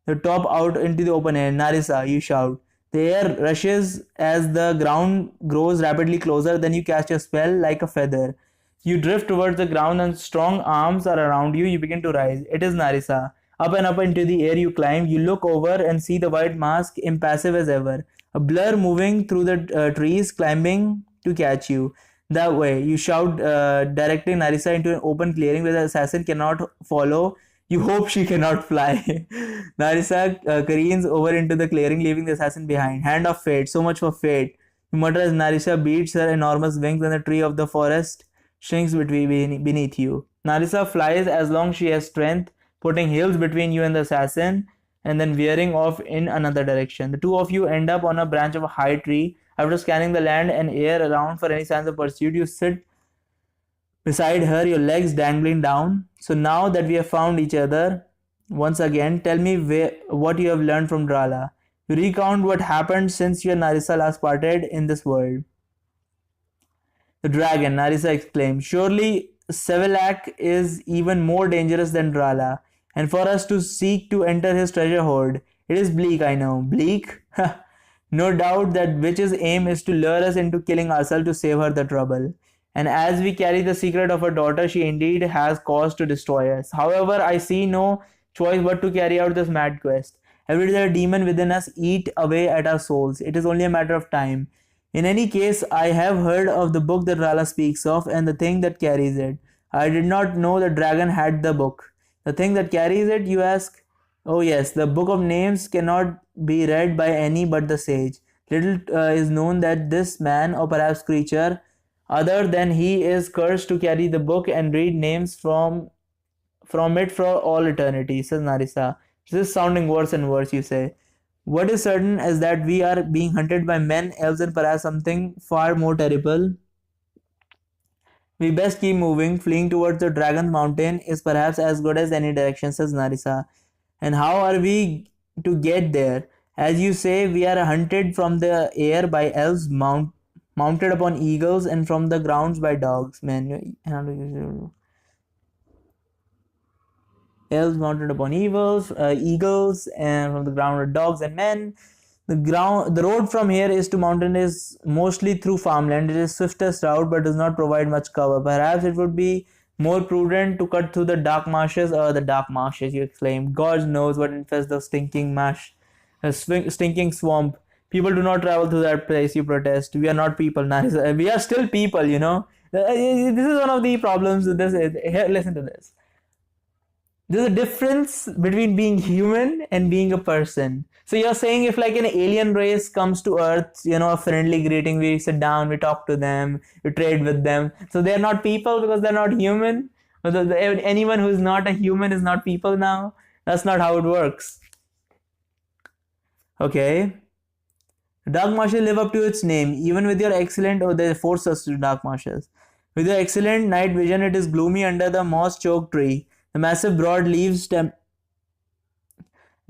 the top out into the open air. Narissa, you shout. The air rushes as the ground grows rapidly closer. Then you cast your spell like a feather. You drift towards the ground and strong arms are around you. You begin to rise. It is Narissa. Up and up into the air you climb. You look over and see the white mask, impassive as ever. A blur moving through the trees, climbing to catch you. That way, you shout, directing Narissa into an open clearing where the assassin cannot follow. You hope she cannot fly. Narissa careens over into the clearing, leaving the assassin behind. Hand of fate, so much for fate. You mutter as Narissa beats her enormous wings and the tree of the forest shrinks beneath you. Narissa flies as long as she has strength, putting hills between you and the assassin, and then veering off in another direction. The two of you end up on a branch of a high tree. After scanning the land and air around for any signs of pursuit, you sit beside her, your legs dangling down. So now that we have found each other once again, tell me what you have learned from Drala. You recount what happened since you and Narissa last parted in this world. The dragon, Narissa exclaimed. Surely Sevelak is even more dangerous than Drala, and for us to seek to enter his treasure hoard. It is bleak, I know. Bleak? No doubt that witch's aim is to lure us into killing ourselves to save her the trouble. And as we carry the secret of her daughter, she indeed has cause to destroy us. However, I see no choice but to carry out this mad quest. Every day the demon within us eat away at our souls. It is only a matter of time. In any case, I have heard of the book that Rala speaks of and the thing that carries it. I did not know the dragon had the book. The thing that carries it, you ask? Oh yes, the book of names cannot be read by any but the sage. Little is known that this man, or perhaps creature, other than he is cursed to carry the book and read names from it for all eternity, says Narissa. This is sounding worse and worse, you say. What is certain is that we are being hunted by men, elves, and perhaps something far more terrible. We best keep moving. Fleeing towards the Dragon's Mountain is perhaps as good as any direction, says Narissa. And how are we to get there? As you say, we are hunted from the air by elves mounted upon eagles and from the grounds by dogs. Elves mounted upon eagles, and from the ground are dogs and men. The road from here is to mountain is mostly through farmland. It is swiftest route but does not provide much cover. Perhaps it would be more prudent to cut through the dark marshes. The dark marshes, you exclaim. God knows what infests the stinking stinking swamp. People do not travel through that place, you protest. We are not people. We are still people, you know. This is one of the problems with this. Here, listen to this. There's a difference between being human and being a person. So you're saying if like an alien race comes to Earth, you know, a friendly greeting, we sit down, we talk to them, we trade with them. So they're not people because they're not human. Anyone who's not a human is not people now. That's not how it works. Okay. Dark marshes live up to its name, even with your excellent, or they force us to dark marshes. With your excellent night vision, it is gloomy under the moss-choked tree. The massive broad leaves stem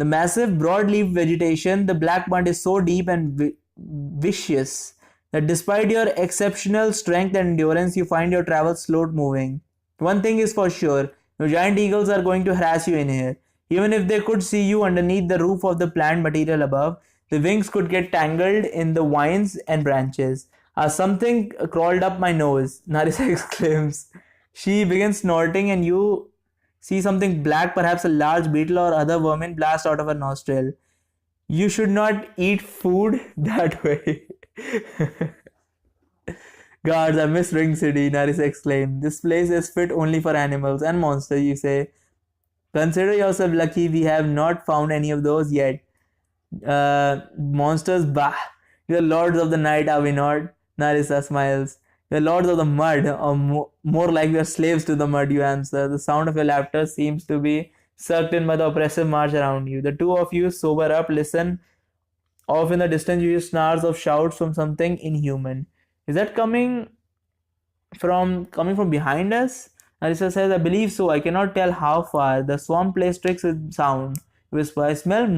The massive broadleaf vegetation, the black mud is so deep and vicious that despite your exceptional strength and endurance, you find your travels slow moving. One thing is for sure, no giant eagles are going to harass you in here. Even if they could see you underneath the roof of the plant material above, the wings could get tangled in the vines and branches. Something crawled up my nose, Narissa exclaims. She begins snorting, and you see something black, perhaps a large beetle or other vermin, blast out of her nostril. You should not eat food that way. Guards, I miss Ring City, Naris exclaimed. This place is fit only for animals and monsters, you say. Consider yourself lucky we have not found any of those yet. Monsters, bah. We are lords of the night, are we not? Narissa smiles. We are lords of the mud, or more like we are slaves to the mud, you answer. The sound of your laughter seems to be sucked in by the oppressive march around you. The two of you sober up, listen. Off in the distance, you hear snarls of shouts from something inhuman. Is that coming from behind us? Narissa says, I believe so. I cannot tell how far. The swamp plays tricks with sound. Whisper, I smell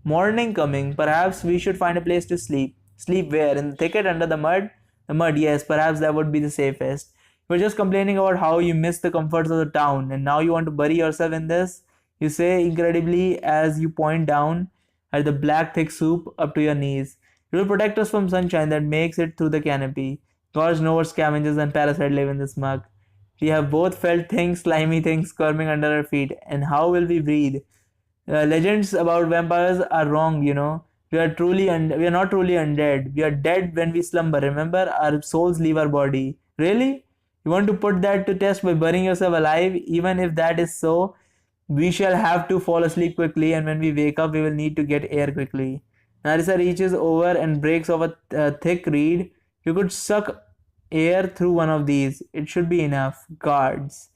morning coming. Perhaps we should find a place to sleep. Sleep where? In the thicket under the mud? The mud, yes, perhaps that would be the safest. You were just complaining about how you miss the comforts of the town, and now you want to bury yourself in this? You say incredibly as you point down at the black thick soup up to your knees. It will protect us from sunshine that makes it through the canopy. Gods know what scavengers and parasites live in this mug. We have both felt things, slimy things, squirming under our feet, and how will we breathe? Legends about vampires are wrong, you know. We are not truly undead. We are dead when we slumber. Remember, our souls leave our body. Really? You want to put that to test by burning yourself alive? Even if that is so, we shall have to fall asleep quickly, and when we wake up, we will need to get air quickly. Narissa reaches over and breaks off a thick reed. You could suck air through one of these. It should be enough. Guards.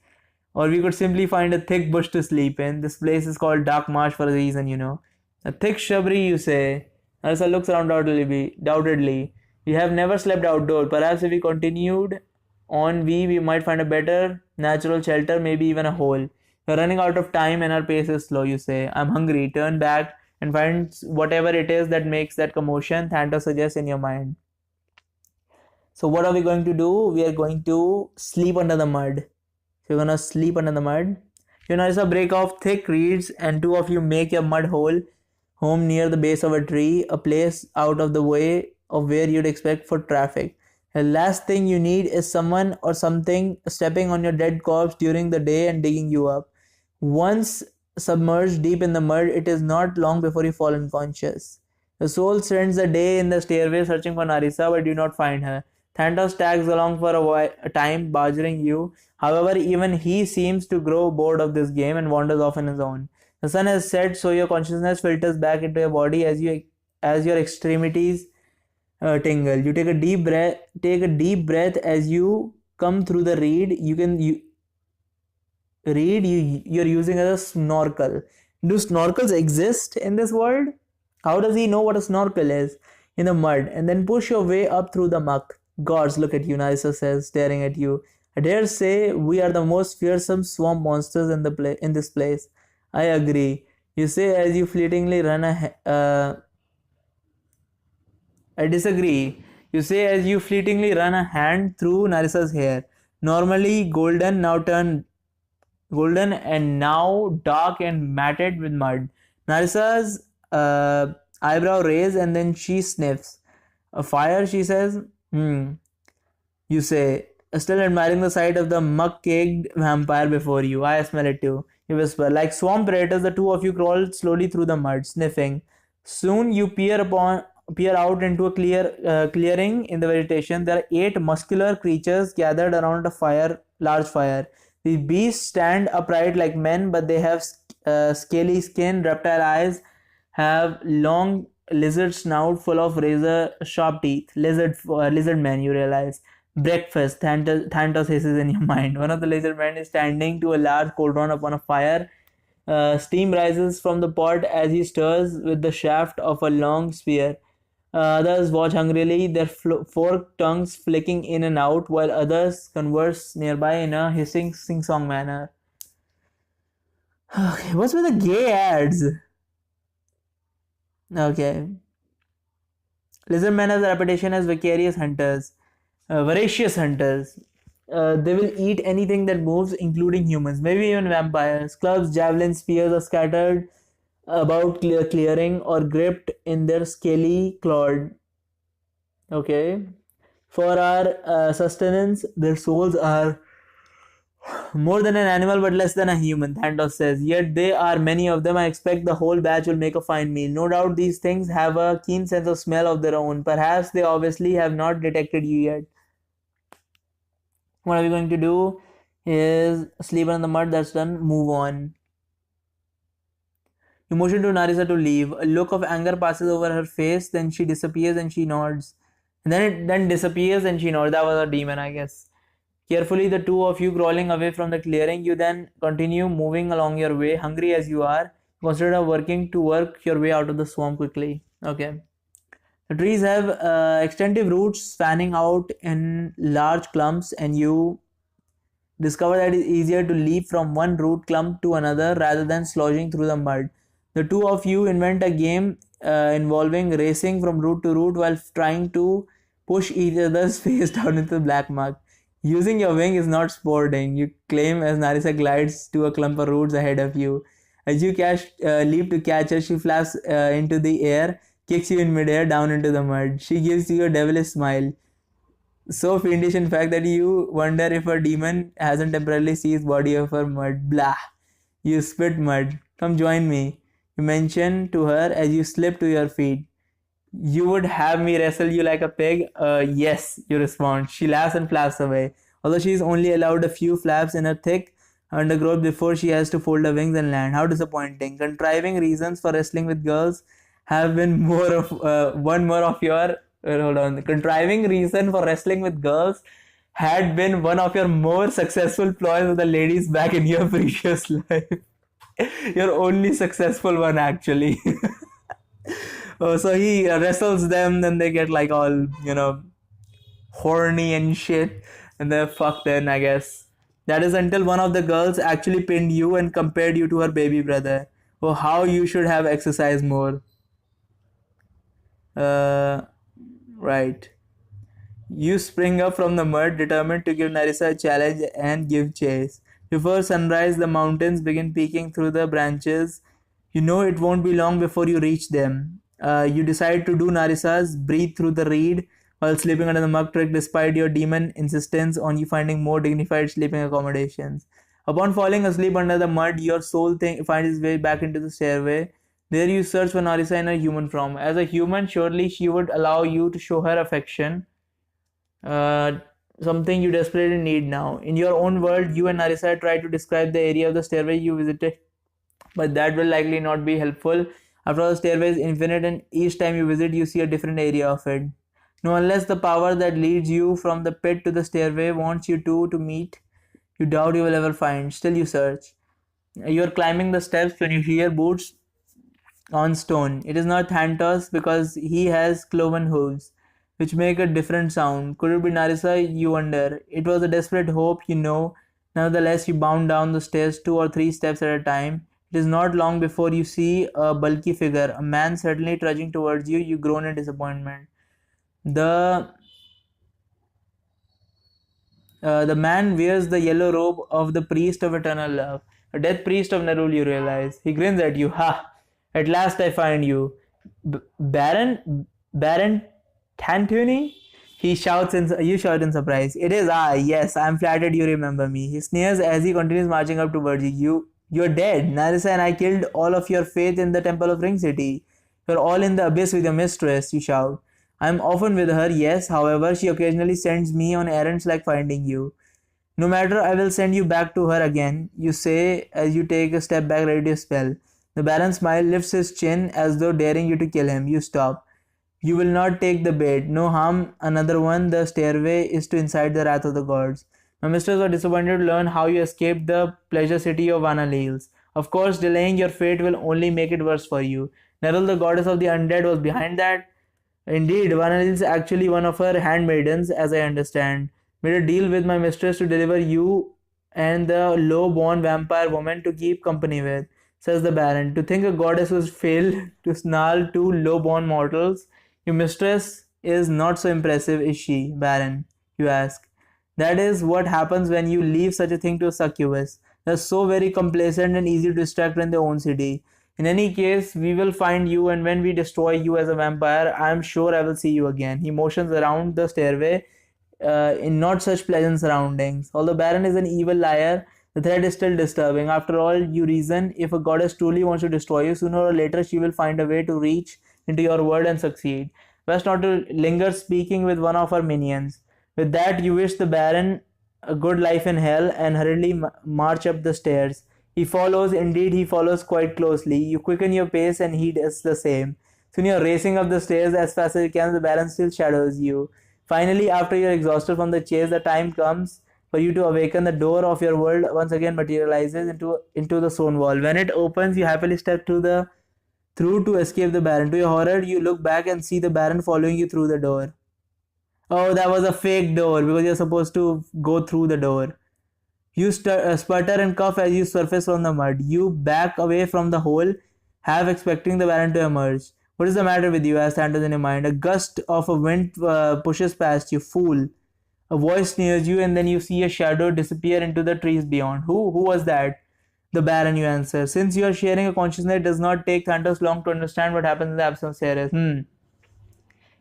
Or we could simply find a thick bush to sleep in. This place is called Dark Marsh for a reason, you know. A thick shrubbery, you say. Narissa looks around doubtedly. We have never slept outdoors. Perhaps if we continued on, we might find a better natural shelter, maybe even a hole. We're running out of time and our pace is slow, you say. I'm hungry. Turn back and find whatever it is that makes that commotion, Thanatos suggests in your mind. So what are we going to do? We are going to sleep under the mud. So you're gonna sleep under the mud. You Narissa break off thick reeds, and two of you make your mud home near the base of a tree, a place out of the way of where you'd expect for traffic. The last thing you need is someone or something stepping on your dead corpse during the day and digging you up. Once submerged deep in the mud, it is not long before you fall unconscious. The soul spends the day in the stairway searching for Narissa, but do not find her. Thanatos tags along for a time, badgering you. However, even he seems to grow bored of this game and wanders off on his own. The sun has set, so your consciousness filters back into your body as your extremities tingle. You take a deep breath as you come through the reed. You're using as a snorkel. Do snorkels exist in this world? How does he know what a snorkel is? In the mud, and then push your way up through the muck. Gods, look at you, Narissa says, staring at you. I dare say we are the most fearsome swamp monsters in this place. I agree. You say as you fleetingly run I disagree. You say as you fleetingly run a hand through Narissa's hair. Normally golden, and now dark and matted with mud. Narissa's eyebrow raised, and then she sniffs. A fire, she says. You say, still admiring the sight of the muck-caked vampire before you. I smell it too. You whisper. Like swamp predators, the two of you crawl slowly through the mud, sniffing. Soon you peer out into a clearing in the vegetation. There are 8 muscular creatures gathered around a large fire. The beasts stand upright like men, but they have scaly skin, reptile eyes, have long lizard snout full of razor sharp teeth. Lizard men, you realize. Breakfast, Thanatos hisses in your mind. One of the lizard men is standing to a large cauldron upon a fire. Steam rises from the pot as he stirs with the shaft of a long spear. Others watch hungrily, their forked tongues flicking in and out, while others converse nearby in a hissing sing-song manner. Okay, what's with the gay ads? Okay. Lizard men have a reputation as voracious hunters. They will eat anything that moves, including humans, maybe even vampires. Clubs, javelins, spears are scattered about clearing or gripped in their scaly clawed. Okay. For our sustenance, their souls are more than an animal but less than a human, Thandos says. Yet there are many of them. I expect the whole batch will make a fine meal. No doubt these things have a keen sense of smell of their own. Perhaps they obviously have not detected you yet. What are we going to do is sleep on the mud. That's done. Move on. You motion to Narisa to leave. A look of anger passes over her face. Then she disappears and she nods. And then it then disappears and she nods. That was a demon, I guess. Carefully, the two of you crawling away from the clearing. You then continue moving along your way. Hungry as you are, consider working to work your way out of the swamp quickly. Okay. The trees have extensive roots spanning out in large clumps, and you discover that it's easier to leap from one root clump to another rather than sloshing through the mud. The two of you invent a game involving racing from root to root while trying to push each other's face down into the black mud. Using your wing is not sporting, you claim as Narisa glides to a clump of roots ahead of you. As you leap to catch her, she flaps into the air, kicks you in midair down into the mud. She gives you a devilish smile, so fiendish in fact that you wonder if a demon hasn't temporarily seized body of her mud. Blah. You spit mud. Come join me. You mention to her as you slip to your feet. You would have me wrestle you like a pig? Yes, you respond. She laughs and flaps away. Although she is only allowed a few flaps in her thick undergrowth before she has to fold her wings and land. How disappointing. Contriving reasons for wrestling with girls have been more of one more of your hold on. Contriving reason for wrestling with girls had been one of your more successful ploys with the ladies back in your previous life. Your only successful one, actually. Oh, so he wrestles them, then they get like all, horny and shit, and they're fucked then, I guess. That is until one of the girls actually pinned you and compared you to her baby brother. Oh, how you should have exercised more. Uh, right. You spring up from the mud, determined to give Narisa a challenge and give chase. Before sunrise, the mountains begin peeking through the branches. You know it won't be long before you reach them. You decide to do Narisa's breathe through the reed while sleeping under the mud trick despite your demon insistence on you finding more dignified sleeping accommodations. Upon falling asleep under the mud, your soul finds its way back into the stairway. There you search for Narisa in a human form. As a human, surely she would allow you to show her affection, uh, something you desperately need now. In your own world, you and Narisa try to describe the area of the stairway you visited, but that will likely not be helpful. After all, the stairway is infinite, and each time you visit, you see a different area of it. No, unless the power that leads you from the pit to the stairway wants you to meet, you doubt you will ever find. Still, you search. You are climbing the steps when you hear boots on stone. It is not Thantos because he has cloven hooves, which make a different sound. Could it be Narisa? You wonder. It was a desperate hope, you know. Nevertheless, you bound down the stairs 2 or 3 steps at a time. It is not long before you see a bulky figure, a man certainly trudging towards you. You groan in disappointment. The the man wears the yellow robe of the priest of eternal love, a death priest of Nerul, you realize. He grins at you. Ha! At last I find you. Baron Tantuni? You shout in surprise. It is I, yes, I am flattered you remember me. He sneers as he continues marching up towards you. You're dead. Narisa and I killed all of your faith in the temple of Ring City. You're all in the abyss with your mistress, you shout. I am often with her, yes, however, she occasionally sends me on errands like finding you. No matter, I will send you back to her again, you say as you take a step back ready to spell. The Baron smile lifts his chin as though daring you to kill him. You stop. You will not take the bait. No harm another one. The stairway is to incite the wrath of the gods. My mistress was disappointed to learn how you escaped the pleasure city of Vanalils. Of course, delaying your fate will only make it worse for you. Nerul, the goddess of the undead, was behind that. Indeed, Vanalil is actually one of her handmaidens, as I understand. Made a deal with my mistress to deliver you and the low-born vampire woman to keep company with, says the Baron. To think a goddess was failed to snarl two low-born mortals. Your mistress is not so impressive, is she, Baron? You ask. That is what happens when you leave such a thing to a succubus. They're so very complacent and easy to distract in their own city. In any case, we will find you, and when we destroy you as a vampire, I am sure I will see you again. He motions around the stairway in not such pleasant surroundings. Although Baron is an evil liar, the threat is still disturbing. After all, you reason, if a goddess truly wants to destroy you, sooner or later she will find a way to reach into your world and succeed. Best not to linger speaking with one of her minions. With that, you wish the Baron a good life in hell and hurriedly march up the stairs. He follows, indeed, he follows quite closely. You quicken your pace and he does the same. Soon you're racing up the stairs as fast as you can, the Baron still shadows you. Finally, after you're exhausted from the chase, the time comes for you to awaken. The door of your world once again materializes into the stone wall. When it opens, you happily step through to escape the Baron. To your horror, you look back and see the Baron following you through the door. Oh, that was a fake door because you're supposed to go through the door. You sputter and cough as you surface from the mud. You back away from the hole, half expecting the Baron to emerge. What is the matter with you? Asks Thanatos in your mind. A gust of a wind pushes past you. Fool. A voice sneers you, and then you see a shadow disappear into the trees beyond. Who was that? The Baron, you answer. Since you are sharing a consciousness, it does not take Thanatos long to understand what happens in the absence of Ceres.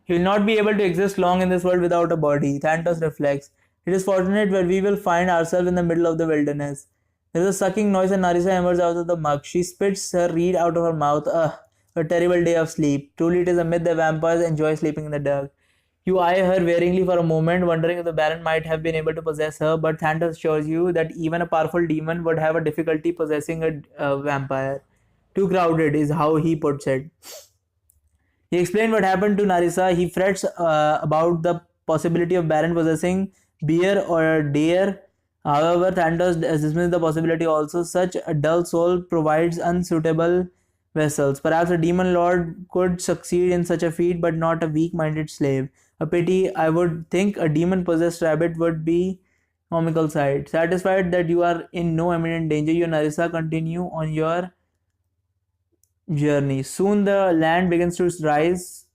He will not be able to exist long in this world without a body. Thanatos reflects. It is fortunate where we will find ourselves in the middle of the wilderness. There is a sucking noise and Narissa emerges out of the muck. She spits her reed out of her mouth. A terrible day of sleep. Truly it is a myth that vampires enjoy sleeping in the dark. You eye her waringly for a moment, wondering if the Baron might have been able to possess her, but Thanatos assures you that even a powerful demon would have a difficulty possessing a vampire. Too crowded is how he puts it. He explained what happened to Narissa. He frets about the possibility of Baron possessing bear or deer. However, Thanatos dismisses the possibility also. Such a dull soul provides unsuitable vessels. Perhaps a demon lord could succeed in such a feat, but not a weak-minded slave. A pity. I would think a demon-possessed rabbit would be comical sight. Satisfied that you are in no imminent danger, you and Narissa continue on your journey. Soon the land begins to rise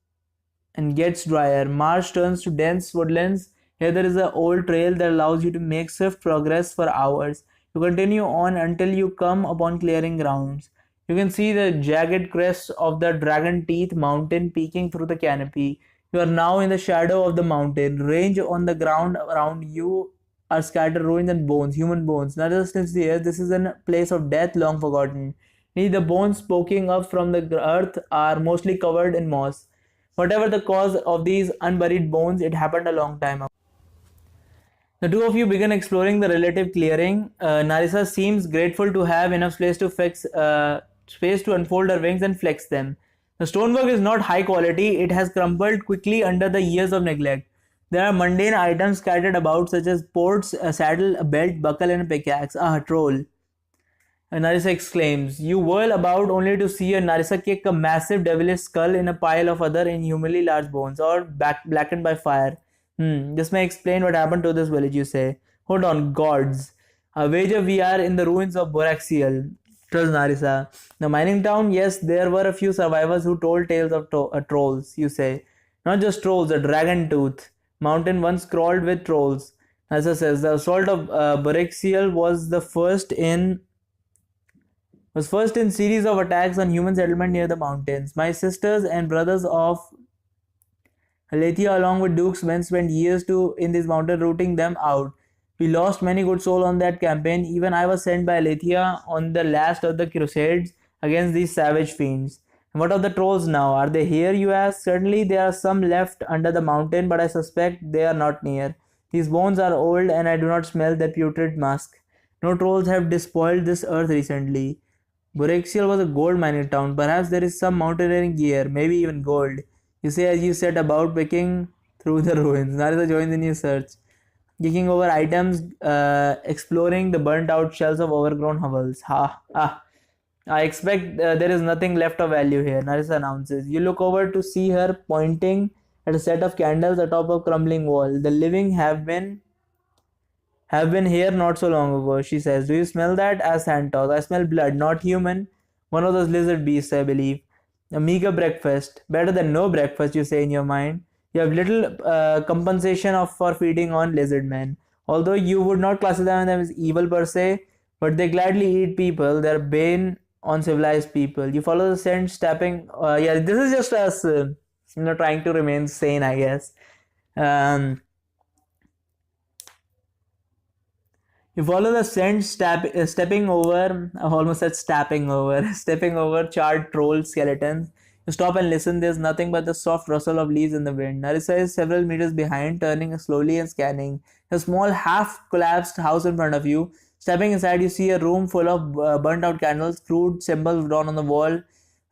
and gets drier. Marsh turns to dense woodlands. Here there is an old trail that allows you to make swift progress for hours. You continue on until you come upon clearing grounds. You can see the jagged crest of the Dragon Teeth mountain peeking through the canopy. You are now in the shadow of the mountain. Range on the ground around you are scattered ruins and bones, human bones. Not just since the earth, this is a place of death long forgotten. The bones poking up from the earth are mostly covered in moss. Whatever the cause of these unburied bones, it happened a long time ago. The two of you begin exploring the relative clearing. Narissa seems grateful to have enough space to unfold her wings and flex them. The stonework is not high quality. It has crumbled quickly under the years of neglect. There are mundane items scattered about, such as ports, a saddle, a belt, buckle, and a pickaxe. A troll. Narissa exclaims. You whirl about only to see a Narissa kick a massive devilish skull in a pile of other inhumanly large bones, all blackened by fire. This may explain what happened to this village, you say. Hold on, gods. I wager we are in the ruins of Boraxiel, tells Narissa. The mining town, yes, there were a few survivors who told tales of trolls, you say. Not just trolls, a dragon tooth mountain once crawled with trolls. Narissa says the assault of Boraxiel was first in series of attacks on human settlement near the mountains. My sisters and brothers of Aletheia along with Duke's men spent years in this mountain rooting them out. We lost many good souls on that campaign. Even I was sent by Aletheia on the last of the crusades against these savage fiends. And what of the trolls now? Are they here, you ask? Certainly there are some left under the mountain, but I suspect they are not near. These bones are old and I do not smell that putrid musk. No trolls have despoiled this earth recently. Boraxiel was a gold mining town. Perhaps there is some mountaineering gear, maybe even gold. You say as you set about picking through the ruins. Narisa joins in your search, kicking over items, exploring the burnt out shells of overgrown hovels. I expect there is nothing left of value here, Narissa announces. You look over to see her pointing at a set of candles atop a crumbling wall. The living have been here not so long ago, she says. Do you smell that? Asks Santos. I smell blood, not human. One of those lizard beasts, I believe. A meager breakfast. Better than no breakfast, you say in your mind. You have little compensation for feeding on lizard men. Although you would not classify them as evil per se, but they gladly eat people. They're bane on civilized people. You follow the scent, tapping. Yeah, this is just us, trying to remain sane, I guess. Um, You follow the scent, stepping over, I almost said stepping over, stepping over charred troll skeletons. You stop and listen. There's nothing but the soft rustle of leaves in the wind. Narissa is several meters behind, turning slowly and scanning. A small, half-collapsed house in front of you. Stepping inside, you see a room full of burnt-out candles, crude symbols drawn on the wall,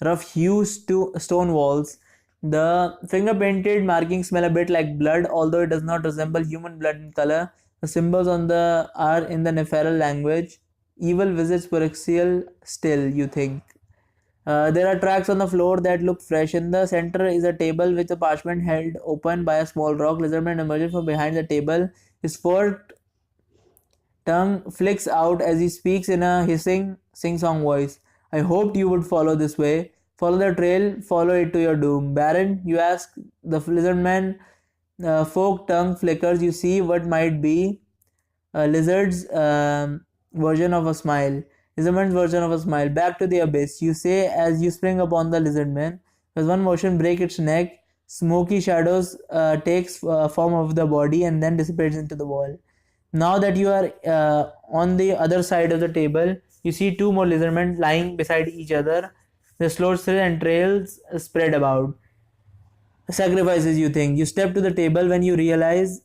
rough-hewn stone walls. The finger-painted markings smell a bit like blood, although it does not resemble human blood in color. The symbols on the are in the Neferal language. Evil visits Puraxial still, you think. There are tracks on the floor that look fresh. In the center is a table with a parchment held open by a small rock. Lizardman emerges from behind the table. His forked tongue flicks out as he speaks in a hissing, sing-song voice. I hoped you would follow this way. Follow the trail, follow it to your doom. Baron, you ask. The lizardman forked tongue flickers. You see what might be a lizard's version of a smile. Lizardman's version of a smile. Back to the abyss, you say as you spring upon the lizardman. With one motion, break its neck. Smoky shadows takes form of the body and then dissipates into the wall. Now that you are on the other side of the table, you see two more lizardmen lying beside each other. The slow and trails spread about. Sacrifices, you think. You step to the table when you realize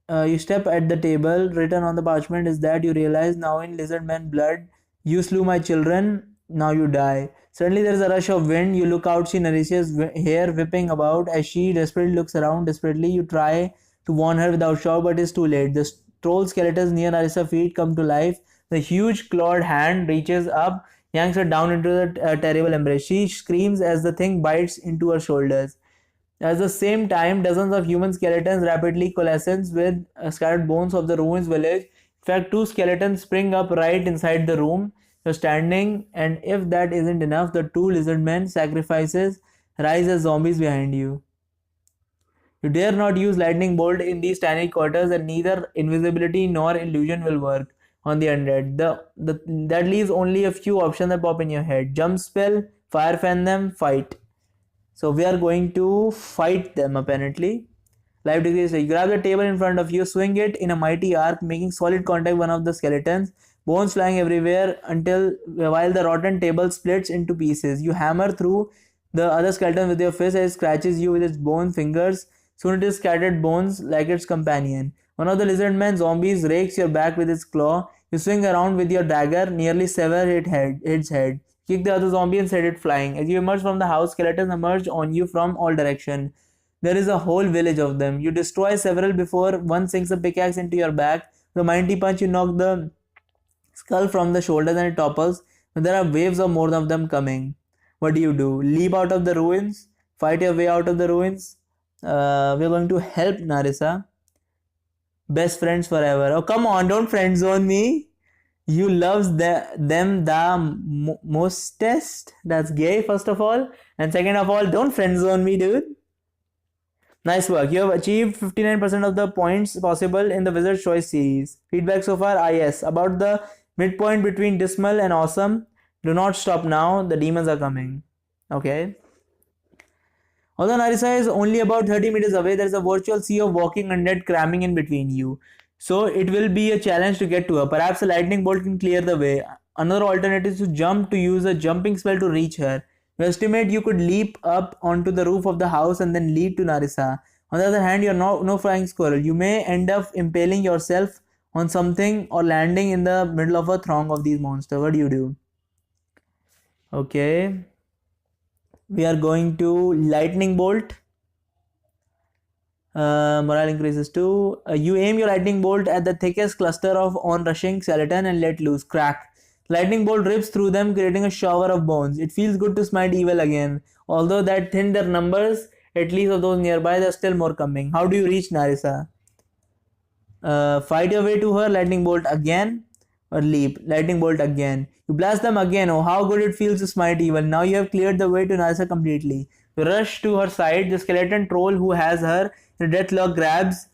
you step at the table. Written on the parchment is that you realize now in lizardman blood, you slew my children, now you die. Suddenly there is a rush of wind. You look out, see Naricia's hair whipping about as she desperately looks around. Desperately, you try to warn her without shock, but it's too late. The troll skeletons near Naricia's feet come to life. The huge clawed hand reaches up, yanks her down into the terrible embrace. She screams as the thing bites into her shoulders. At the same time, dozens of human skeletons rapidly coalesce with scattered bones of the ruins village. In fact, two skeletons spring up right inside the room you're standing, and if that isn't enough, the two lizardmen sacrifices rise as zombies behind you. You dare not use lightning bolt in these tiny quarters, and neither invisibility nor illusion will work on the undead. That leaves only a few options that pop in your head. Jump spell, fire fan them, fight. So we are going to fight them apparently. Life degree. So you grab the table in front of you, swing it in a mighty arc, making solid contact with one of the skeletons. Bones flying everywhere while the rotten table splits into pieces. You hammer through the other skeleton with your fist as it scratches you with its bone fingers. Soon it is scattered bones like its companion. One of the lizardman zombies rakes your back with its claw. You swing around with your dagger, nearly sever its head. Kick the other zombie and set it flying. As you emerge from the house, skeletons emerge on you from all directions. There is a whole village of them. You destroy several before one sinks a pickaxe into your back. With a mighty punch, you knock the skull from the shoulders and it topples. But there are waves of more of them coming. What do? Leap out of the ruins? Fight your way out of the ruins? We're going to help Narissa. Best friends forever. Oh, come on, don't friend zone me. You loves them the mostest. That's gay, first of all. And second of all, don't friend zone me, dude. Nice work. You have achieved 59% of the points possible in the Wizard Choice series. Feedback so far? Yes. About the midpoint between dismal and awesome. Do not stop now. The demons are coming. Okay. Although Narissa is only about 30 meters away, there is a virtual sea of walking undead cramming in between you. So it will be a challenge to get to her. Perhaps a lightning bolt can clear the way. Another alternative is to jump, to use a jumping spell to reach her. You estimate you could leap up onto the roof of the house and then lead to Narissa. On the other hand, you are no flying squirrel. You may end up impaling yourself on something or landing in the middle of a throng of these monsters. What do? Okay. We are going to lightning bolt. Morale increases too. You aim your lightning bolt at the thickest cluster of on-rushing skeleton and let loose. Crack. Lightning bolt rips through them, creating a shower of bones. It feels good to smite evil again. Although that thinned their numbers, at least of those nearby, there are still more coming. How do you reach Narissa? Fight your way to her, lightning bolt again, or leap, lightning bolt again. You blast them again. Oh, how good it feels to smite evil. Now you have cleared the way to Narissa completely. You rush to her side. The skeleton troll who has her in a deathlock grabs.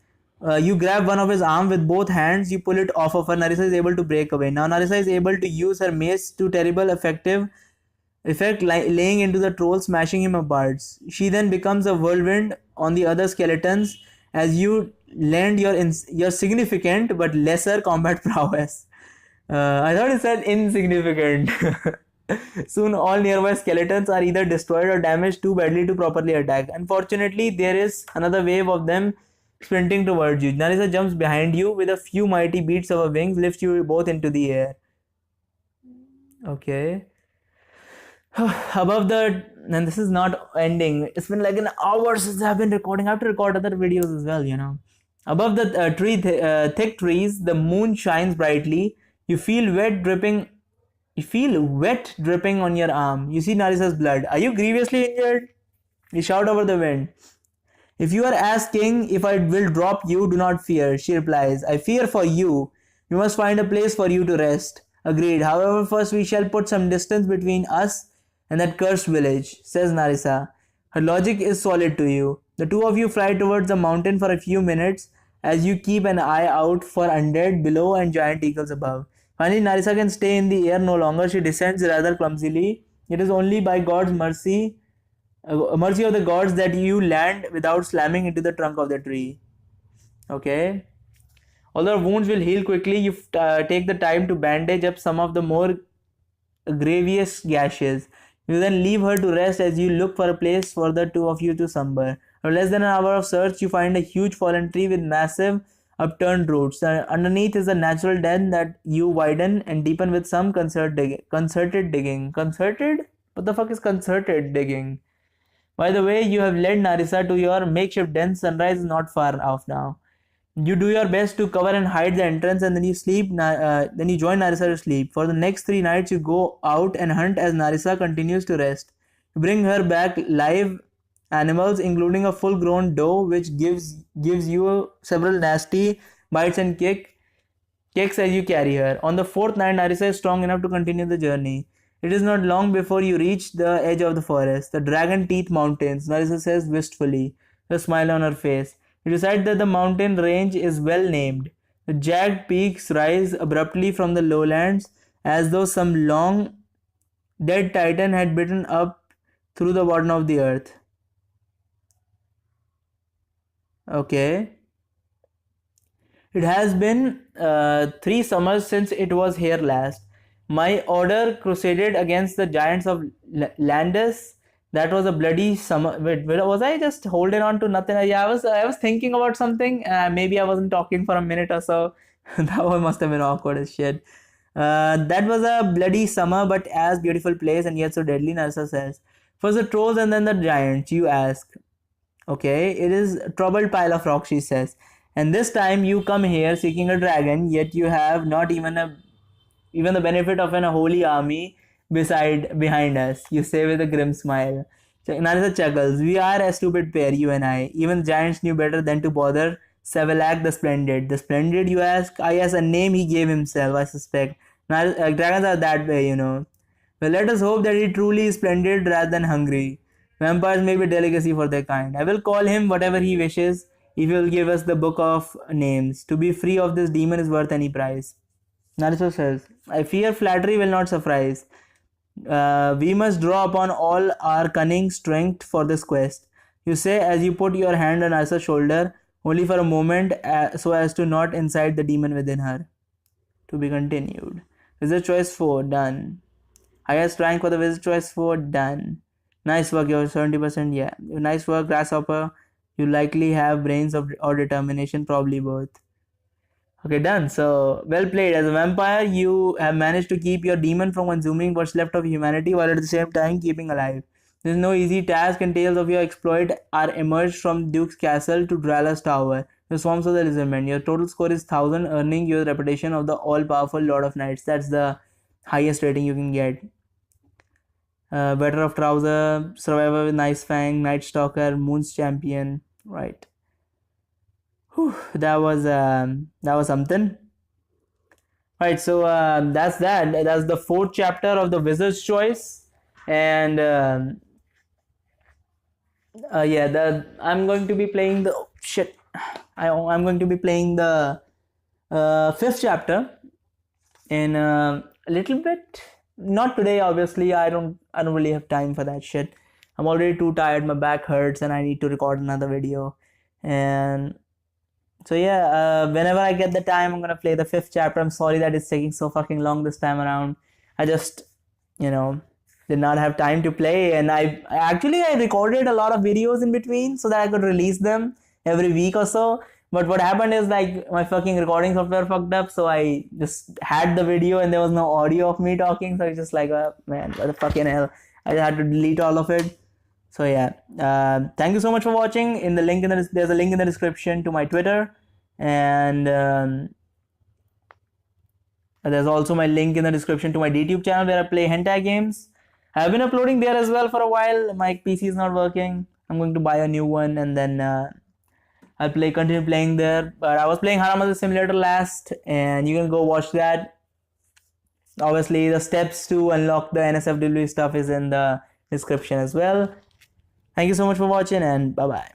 You grab one of his arm with both hands. You pull it off of her. Narissa is able to break away. Now Narissa is able to use her mace to terrible effect, laying into the troll, smashing him apart. She then becomes a whirlwind on the other skeletons as you lend your significant but lesser combat prowess. I thought it said insignificant. Soon all nearby skeletons are either destroyed or damaged too badly to properly attack. Unfortunately, there is another wave of them sprinting towards you. Narissa jumps behind you with a few mighty beats of her wings, lifts you both into the air. Okay. Above the, and this is not ending. It's been like an hour since I've been recording. I have to record other videos as well, you know. Above the thick trees, the moon shines brightly. You feel wet dripping on your arm. You see Narissa's blood. Are you grievously injured? You shout over the wind. If you are asking if I will drop you, do not fear. She replies, I fear for you. We must find a place for you to rest. Agreed. However, first we shall put some distance between us and that cursed village, says Narissa. Her logic is solid to you. The two of you fly towards the mountain for a few minutes as you keep an eye out for undead below and giant eagles above. Finally, Narissa can stay in the air no longer. She descends rather clumsily. It is only by God's mercy of the gods that you land without slamming into the trunk of the tree. Okay. Although wounds will heal quickly, you take the time to bandage up some of the more grievous gashes. You then leave her to rest as you look for a place for the two of you to slumber. After less than an hour of search, you find a huge fallen tree with massive upturned roots. Underneath is a natural den that you widen and deepen with some concerted digging. Concerted? What the fuck is concerted digging? By the way, you have led Narissa to your makeshift den. Sunrise is not far off now. You do your best to cover and hide the entrance, and then you sleep. Then you join Narissa to sleep. For the next 3 nights, you go out and hunt as Narissa continues to rest. You bring her back live animals, including a full-grown doe, which gives you several nasty bites and kicks as you carry her. On the 4th night, Narissa is strong enough to continue the journey. It is not long before you reach the edge of the forest, the Dragon Teeth Mountains. Narissa says wistfully, a smile on her face. You decide that the mountain range is well named. The jagged peaks rise abruptly from the lowlands as though some long dead titan had bitten up through the bottom of the earth. Okay. It has been 3 summers since it was here last. My order crusaded against the giants of Landis. That was a bloody summer. Wait, was I just holding on to nothing? Yeah, I was thinking about something. Maybe I wasn't talking for a minute or so. That one must have been awkward as shit. That was a bloody summer, but as beautiful place and yet so deadly, Narissa says. First the trolls and then the giants, you ask. Okay, it is a troubled pile of rock, she says. And this time you come here seeking a dragon, yet you have not even the benefit of an holy army behind us, you say with a grim smile. Narissa chuckles. We are a stupid pair, you and I. Even the giants knew better than to bother Sevelak the Splendid. The Splendid, you ask? Ah, yes, a name he gave himself, I suspect. Dragons are that way, you know. Well, let us hope that he truly is splendid rather than hungry. Vampires may be a delicacy for their kind. I will call him whatever he wishes if he will give us the book of names. To be free of this demon is worth any price. Narissa says, I fear flattery will not suffice. We must draw upon all our cunning strength for this quest. You say as you put your hand on Narissa's shoulder, only for a moment so as to not incite the demon within her. To be continued. Visit choice 4, done. Highest rank for the visit choice 4, done. Nice work, you're 70%, yeah. Nice work, Grasshopper. You likely have brains or determination, probably both. Okay, done. So, well played. As a vampire, you have managed to keep your demon from consuming what's left of humanity while at the same time keeping alive. There's no easy task, and tales of your exploit are emerged from Duke's Castle to Drala's Tower. The Swarms of the Lizardmen. Your total score is 1000, earning your reputation of the all-powerful Lord of Knights. That's the highest rating you can get. Veteran of Trouser, Survivor with Nice Fang, Night Stalker, Moon's Champion. Right. Whew, that was something. Right, so that's that. That's the 4th chapter of the Wizard's Choice, and yeah, I'm going to be playing the shit. I'm going to be playing the 5th chapter in a little bit. Not today, obviously. I don't really have time for that shit. I'm already too tired. My back hurts, and I need to record another video. And so yeah, whenever I get the time, I'm gonna play the 5th chapter. I'm sorry that it's taking so fucking long this time around. I just, did not have time to play, and I recorded a lot of videos in between so that I could release them every week or so. But what happened is, like, my fucking recording software fucked up, so I just had the video and there was no audio of me talking. So it's just like, oh, man, what the fucking hell? I just had to delete all of it. So yeah, thank you so much for watching. There's a link in the description to my Twitter, and there's also my link in the description to my DTube channel where I play hentai games. I've been uploading there as well for a while. My PC is not working. I'm going to buy a new one, and then I'll continue playing there. But I was playing Harama's Simulator last, and you can go watch that. Obviously, the steps to unlock the NSFW stuff is in the description as well. Thank you so much for watching, and bye bye.